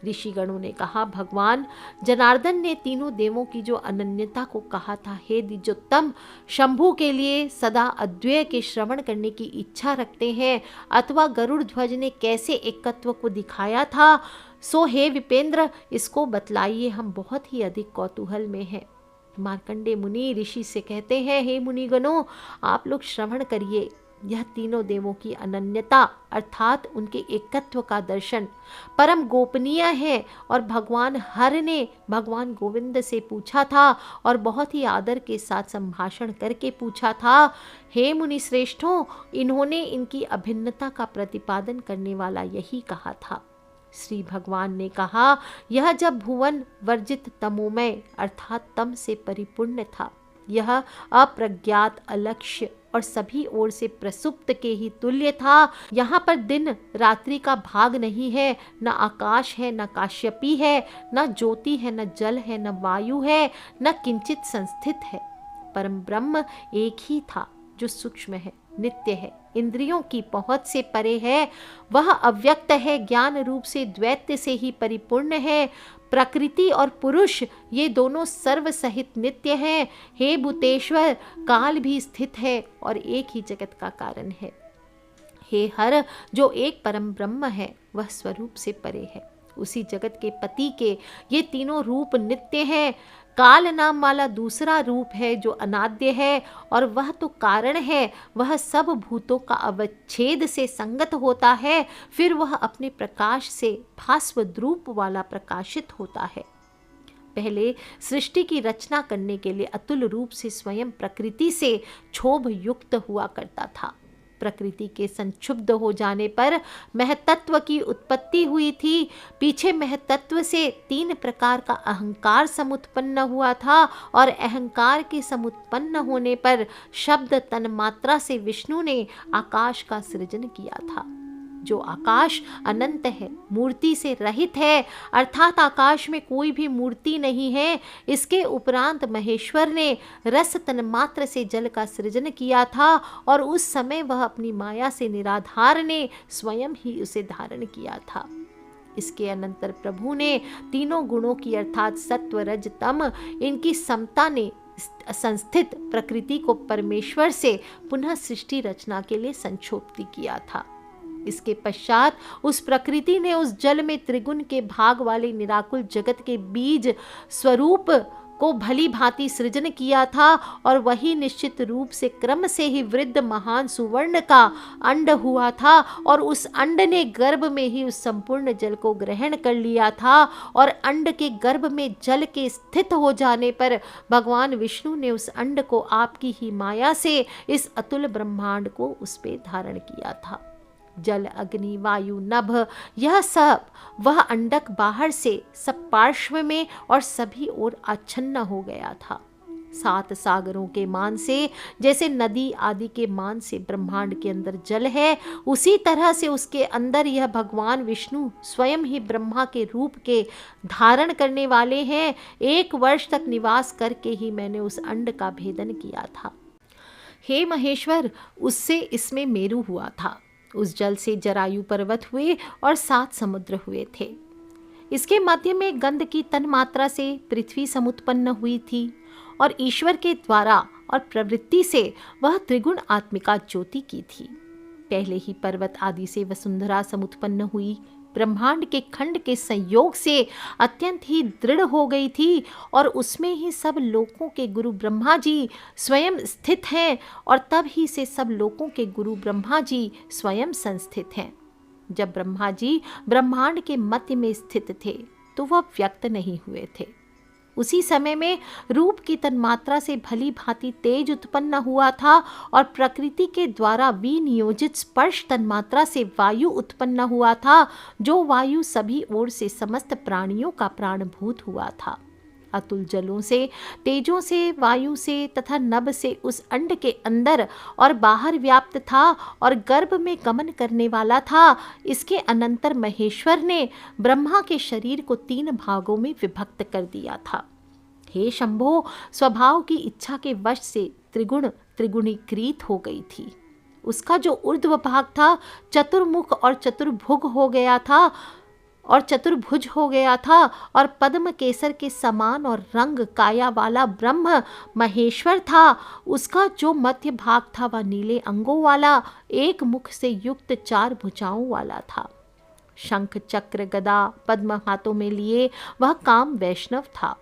ऋषिगणों ने कहा, भगवान जनार्दन ने तीनों देवों की जो अनन्यता को कहा था, हे द्विजोत्तम, शंभु के लिए सदा अद्वैय के श्रवण करने की इच्छा रखते हैं, अथवा गरुड़ ध्वज ने कैसे एकत्व को दिखाया था, सो हे विपेंद्र, इसको बतलाइए, हम बहुत ही अधिक कौतूहल में हैं। मार्कंडेय मुनि ऋषि से कहते हैं, हे मुनिगणों, आप लोग श्रवण करिए। यह तीनों देवों की अनन्यता अर्थात उनके एकत्व का दर्शन परम गोपनीय है, और भगवान हर ने भगवान गोविंद से पूछा था और बहुत ही आदर के साथ संभाषण करके पूछा था। हे मुनि श्रेष्ठों, इन्होंने इनकी अभिन्नता का प्रतिपादन करने वाला यही कहा था। श्री भगवान ने कहा, यह जब भुवन वर्जित तमोमय अर्थात तम से परिपूर्ण था, यह अप्रज्ञात अलक्ष्य और सभी ओर से प्रसुप्त के ही तुल्य था। यहाँ पर दिन रात्रि का भाग नहीं है, न आकाश है, न काश्यपी है, न ज्योति है, न जल है, न वायु है, न किंचित संस्थित है। परम ब्रह्म एक ही था जो सूक्ष्म है, नित्य है, इंद्रियों की पहुंच से परे है। वह अव्यक्त है, ज्ञान रूप से द्वैत से ही परिपूर्ण है। प्रकृति और पुरुष ये दोनों सर्व सहित नित्य हैं। हे भूतेश्वर, काल भी स्थित है और एक ही जगत का कारण है। हे हर, जो एक परम ब्रह्म है वह स्वरूप से परे है। उसी जगत के पति के ये तीनों रूप नित्य हैं। काल नाम वाला दूसरा रूप है जो अनाद्य है और वह तो कारण है। वह सब भूतों का अवच्छेद से संगत होता है, फिर वह अपने प्रकाश से भास्व द्रूप वाला प्रकाशित होता है। पहले सृष्टि की रचना करने के लिए अतुल रूप से स्वयं प्रकृति से क्षोभ युक्त हुआ करता था। प्रकृति के संक्षुब्ध हो जाने पर महतत्व की उत्पत्ति हुई थी। पीछे महतत्व से 3 प्रकार का अहंकार समुत्पन्न हुआ था और अहंकार के समुत्पन्न होने पर शब्द तन्मात्रा से विष्णु ने आकाश का सृजन किया था। जो आकाश अनंत है, मूर्ति से रहित है, अर्थात आकाश में कोई भी मूर्ति नहीं है। इसके उपरांत महेश्वर ने रस तन्मात्र से जल का सृजन किया था और उस समय वह अपनी माया से निराधार ने स्वयं ही उसे धारण किया था। इसके अनंतर प्रभु ने तीनों गुणों की अर्थात सत्व रज तम इनकी समता ने संस्थित प्रकृति को परमेश्वर से पुनः सृष्टि रचना के लिए संक्षोभित किया था। इसके पश्चात उस प्रकृति ने उस जल में त्रिगुण के भाग वाले निराकुल जगत के बीज स्वरूप को भली भांति सृजन किया था और वही निश्चित रूप से क्रम से ही वृद्ध महान सुवर्ण का अंड हुआ था और उस अंड ने गर्भ में ही उस संपूर्ण जल को ग्रहण कर लिया था और अंड के गर्भ में जल के स्थित हो जाने पर भगवान विष्णु ने उस अंड को आपकी ही माया से इस अतुल ब्रह्मांड को उस पे धारण किया था। जल, अग्नि, वायु, नभ यह सब वह अंडक बाहर से सब पार्श्व में और सभी ओर आच्छन्न हो गया था। 7 सागरों के मान से जैसे नदी आदि के मान से ब्रह्मांड के अंदर जल है, उसी तरह से उसके अंदर यह भगवान विष्णु स्वयं ही ब्रह्मा के रूप के धारण करने वाले हैं। 1 वर्ष तक निवास करके ही मैंने उस अंड का भेदन किया था। हे महेश्वर, उससे इसमें मेरु हुआ था। उस जल से जरायु पर्वत हुए और 7 समुद्र हुए थे। इसके मध्य में गंध की तन्मात्रा से पृथ्वी समुत्पन्न हुई थी और ईश्वर के द्वारा और प्रवृत्ति से वह त्रिगुण आत्मिका ज्योति की थी। पहले ही पर्वत आदि से वसुंधरा समुत्पन्न हुई, ब्रह्मांड के खंड के संयोग से अत्यंत ही दृढ़ हो गई थी और उसमें ही सब लोकों के गुरु ब्रह्मा जी स्वयं स्थित हैं और तब ही से सब लोकों के गुरु ब्रह्मा जी स्वयं संस्थित हैं। जब ब्रह्मा जी ब्रह्मांड के मध्य में स्थित थे तो वह व्यक्त नहीं हुए थे। उसी समय में रूप की तन्मात्रा से भली भांति तेज उत्पन्न हुआ था और प्रकृति के द्वारा विनियोजित स्पर्श तन्मात्रा से वायु उत्पन्न हुआ था, जो वायु सभी ओर से समस्त प्राणियों का प्राणभूत हुआ था। अतुल जलों से, तेजों से, वायु से तथा नभ से उस अंड के अंदर और बाहर व्याप्त था और गर्भ में गमन करने वाला था। इसके अनंतर महेश्वर ने ब्रह्मा के शरीर को 3 भागों में विभक्त कर दिया था। हे शंभो, स्वभाव की इच्छा के वश से त्रिगुण त्रिगुणीकृत हो गई थी। उसका जो ऊर्ध्व भाग था चतुर्मुख और चतुर्भुज हो गया था और पद्म केसर के समान और रंग काया वाला ब्रह्म महेश्वर था। उसका जो मध्य भाग था वह नीले अंगों वाला, एक मुख से युक्त 4 भुजाओं वाला था। शंख, चक्र, गदा, पद्म हाथों में लिए वह काम वैष्णव था।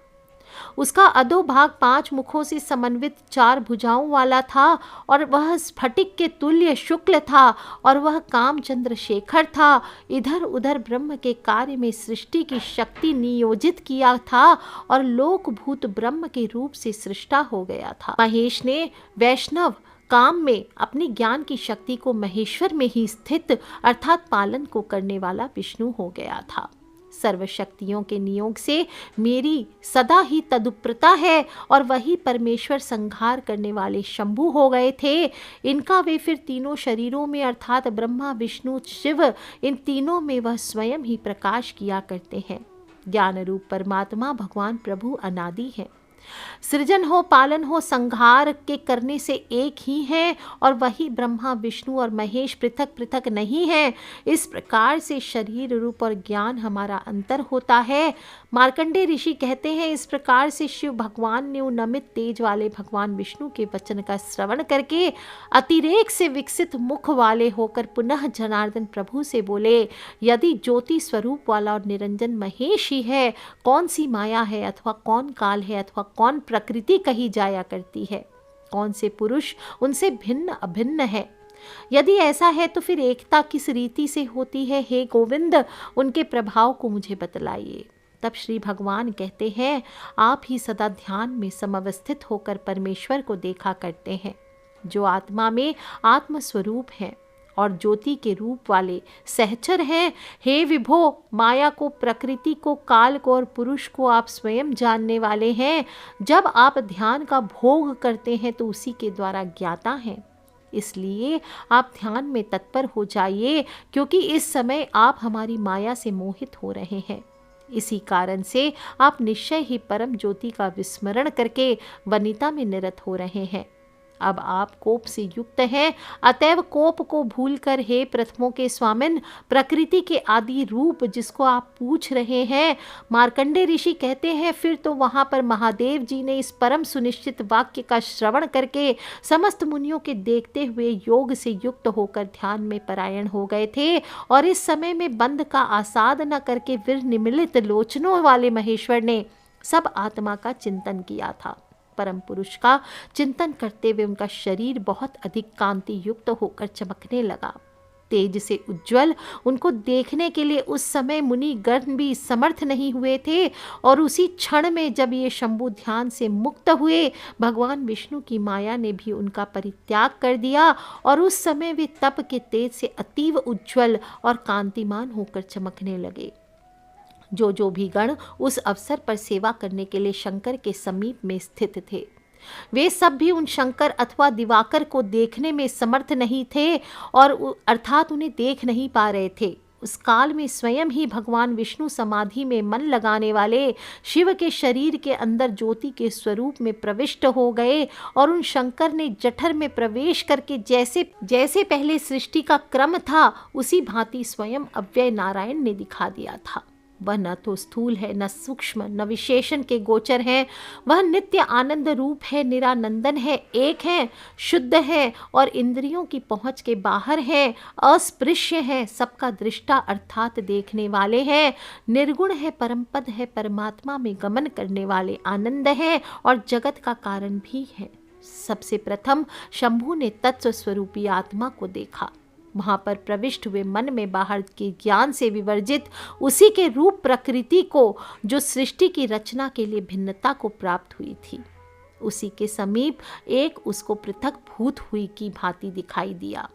उसका अधोभाग 5 मुखों से समन्वित 4 भुजाओं वाला था और वह स्फटिक के तुल्य शुक्ल था और वह कामचंद्र शेखर था। इधर उधर ब्रह्म के कार्य में सृष्टि की शक्ति नियोजित किया था और लोक भूत ब्रह्म के रूप से सृष्टा हो गया था। महेश ने वैष्णव काम में अपनी ज्ञान की शक्ति को महेश्वर में ही स्थित अर्थात पालन को करने वाला विष्णु हो गया था। सर्वशक्तियों के नियोग से मेरी सदा ही तदुप्रता है और वही परमेश्वर संहार करने वाले शंभु हो गए थे। इनका वे फिर तीनों शरीरों में अर्थात ब्रह्मा विष्णु शिव, इन तीनों में वह स्वयं ही प्रकाश किया करते हैं। ज्ञान रूप परमात्मा भगवान प्रभु अनादि है। सृजन हो पालन हो संहार के करने से एक ही है और वही ब्रह्मा विष्णु और महेश पृथक पृथक नहीं है। इस प्रकार से शरीर रूप और ज्ञान हमारा अंतर होता है। मार्कंडेय ऋषि कहते हैं, इस प्रकार से शिव भगवान ने नमित तेज वाले भगवान विष्णु के वचन का श्रवण करके अतिरेक से विकसित मुख वाले होकर पुनः जनार्दन प्रभु से बोले, यदि ज्योति स्वरूप वाला और निरंजन महेश ही है, कौन सी माया है अथवा कौन काल है अथवा कौन प्रकृति कही जाया करती है? कौन से पुरुष उनसे भिन्न अभिन्न है? यदि ऐसा है तो फिर एकता किस रीति से होती है? हे गोविंद, उनके प्रभाव को मुझे बतलाइए। तब श्री भगवान कहते हैं, आप ही सदा ध्यान में समवस्थित होकर परमेश्वर को देखा करते हैं, जो आत्मा में आत्मस्वरूप है और ज्योति के रूप वाले सहचर हैं। हे विभो, माया को, प्रकृति को, काल को और पुरुष को आप स्वयं जानने वाले हैं। जब आप ध्यान का भोग करते हैं तो उसी के द्वारा ज्ञाता हैं। इसलिए आप ध्यान में तत्पर हो जाइए, क्योंकि इस समय आप हमारी माया से मोहित हो रहे हैं। इसी कारण से आप निश्चय ही परम ज्योति का विस्मरण करके वनिता में निरत हो रहे हैं। अब आप कोप से युक्त हैं, अतएव कोप को भूलकर हे प्रथमों के स्वामिन, प्रकृति के आदि रूप जिसको आप पूछ रहे हैं, मार्कंडेय ऋषि कहते हैं, फिर तो वहां पर महादेव जी ने इस परम सुनिश्चित वाक्य का श्रवण करके समस्त मुनियों के देखते हुए योग से युक्त होकर ध्यान में परायण हो गए थे। और इस समय में बंध का आसाद न करके वीर निमिलित लोचनों वाले महेश्वर ने सब आत्मा का चिंतन किया था। परम पुरुष का चिंतन करते हुए उनका शरीर बहुत अधिक कांति युक्त होकर चमकने लगा। तेज से उज्जवल उनको देखने के लिए उस समय मुनि गण भी समर्थ नहीं हुए थे। और उसी क्षण में जब ये शंभु ध्यान से मुक्त हुए, भगवान विष्णु की माया ने भी उनका परित्याग कर दिया और उस समय वे तप के तेज से अतीव उज्जवल और कांतिमान होकर चमकने लगे। जो भी गण उस अवसर पर सेवा करने के लिए शंकर के समीप में स्थित थे, वे सब भी उन शंकर अथवा दिवाकर को देखने में समर्थ नहीं थे और अर्थात उन्हें देख नहीं पा रहे थे। उस काल में स्वयं ही भगवान विष्णु समाधि में मन लगाने वाले शिव के शरीर के अंदर ज्योति के स्वरूप में प्रविष्ट हो गए और उन शंकर ने जठर में प्रवेश करके जैसे पहले सृष्टि का क्रम था उसी भांति स्वयं अव्यय नारायण ने दिखा दिया था। वह न तो स्थूल है, न सूक्ष्म, न विशेषण के गोचर है। वह नित्य आनंद रूप है, निरानंदन है, एक है, शुद्ध है और इंद्रियों की पहुंच के बाहर है, अस्पृश्य है, सबका दृष्टा अर्थात देखने वाले हैं, निर्गुण है, परमपद है, परमात्मा में गमन करने वाले आनंद है और जगत का कारण भी है। सबसे प्रथम शंभु ने तत्व स्वरूपी आत्मा को देखा। वहां पर प्रविष्ट हुए मन में बाहर के ज्ञान से विवर्जित उसी के रूप प्रकृति को, जो सृष्टि की रचना के लिए भिन्नता को प्राप्त हुई थी, उसी के समीप एक उसको पृथक भूत हुई की भांति दिखाई दिया।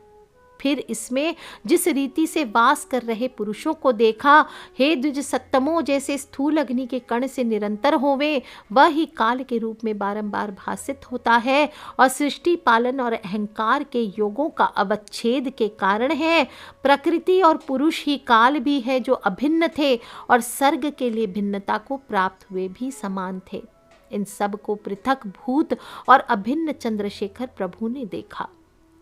फिर इसमें जिस रीति से वास कर रहे पुरुषों को देखा, हे द्विज सत्तमों, जैसे स्थूल अग्नि के कण से निरंतर होवे, वह ही काल के रूप में बारंबार भासित होता है और सृष्टि पालन और अहंकार के योगों का अवच्छेद के कारण है। प्रकृति और पुरुष ही काल भी है, जो अभिन्न थे और सर्ग के लिए भिन्नता को प्राप्त हुए भी समान थे। इन सब को पृथक भूत और अभिन्न चंद्रशेखर प्रभु ने देखा।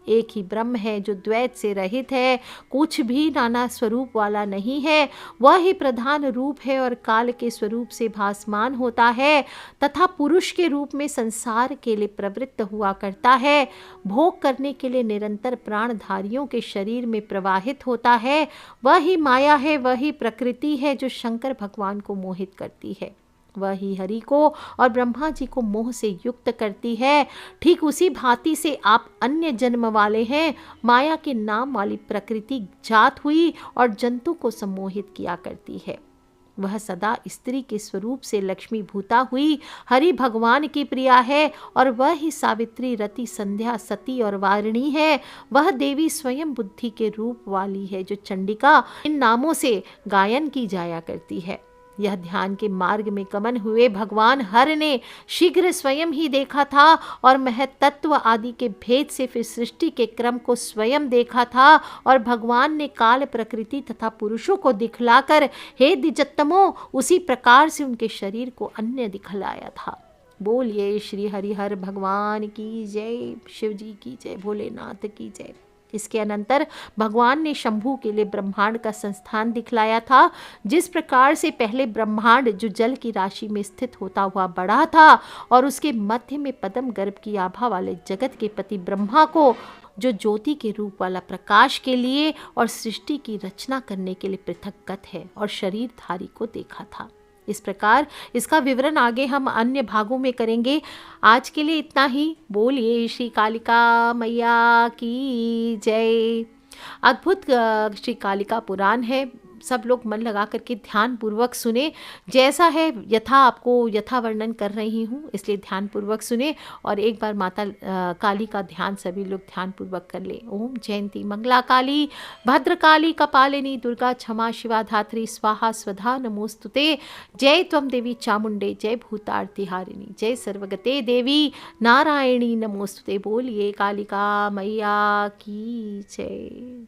एक ही ब्रह्म है जो द्वैत से रहित है, कुछ भी नाना स्वरूप वाला नहीं है। वह ही प्रधान रूप है और काल के स्वरूप से भासमान होता है तथा पुरुष के रूप में संसार के लिए प्रवृत्त हुआ करता है। भोग करने के लिए निरंतर प्राणधारियों के शरीर में प्रवाहित होता है। वह ही माया है, वह ही प्रकृति है जो शंकर भगवान को मोहित करती है। वह ही हरि को और ब्रह्मा जी को मोह से युक्त करती है। ठीक उसी भांति से आप अन्य जन्म वाले हैं। माया के नाम वाली प्रकृति जात हुई और जंतु को सम्मोहित किया करती है। वह सदा स्त्री के स्वरूप से लक्ष्मी भूता हुई हरि भगवान की प्रिया है और वह ही सावित्री, रति, संध्या, सती और वारिणी है। वह देवी स्वयं बुद्धि के रूप वाली है जो चंडिका इन नामों से गायन की जाया करती है। यह ध्यान के मार्ग में गमन हुए भगवान हर ने शीघ्र स्वयं ही देखा था और महतत्व आदि के भेद से फिर सृष्टि के क्रम को स्वयं देखा था और भगवान ने काल, प्रकृति तथा पुरुषों को दिखलाकर हे द्विजोत्तमों उसी प्रकार से उनके शरीर को अन्य दिखलाया था। बोलिए श्री हरिहर भगवान की जय, शिव जी की जय, भोलेनाथ की जय। इसके अनंतर भगवान ने शंभू के लिए ब्रह्मांड का संस्थान दिखलाया था। जिस प्रकार से पहले ब्रह्मांड जो जल की राशि में स्थित होता हुआ बढ़ा था और उसके मध्य में पद्म गर्भ की आभा वाले जगत के पति ब्रह्मा को जो ज्योति के रूप वाला प्रकाश के लिए और सृष्टि की रचना करने के लिए पृथकगत है और शरीरधारी को देखा था। इस प्रकार इसका विवरण आगे हम अन्य भागों में करेंगे। आज के लिए इतना ही। बोलिए श्री कालिका मैया की जय। अद्भुत श्री कालिका पुराण है, सब लोग मन लगा करके ध्यान पूर्वक सुने। जैसा है यथा आपको यथा वर्णन कर रही हूँ, इसलिए ध्यान पूर्वक सुने और एक बार माता काली का ध्यान सभी लोग ध्यान पूर्वक कर ले। ओम जयंती मंगला काली भद्रकाली कपालिनी दुर्गा क्षमा शिवा धात्री स्वाहा स्वधा नमोस्तुते। जय त्वं देवी चामुंडे, जय भूतार्ति हारिणी, जय सर्वगते देवी नारायणी नमोस्तुते। बोलिए कालिका मैया की जय।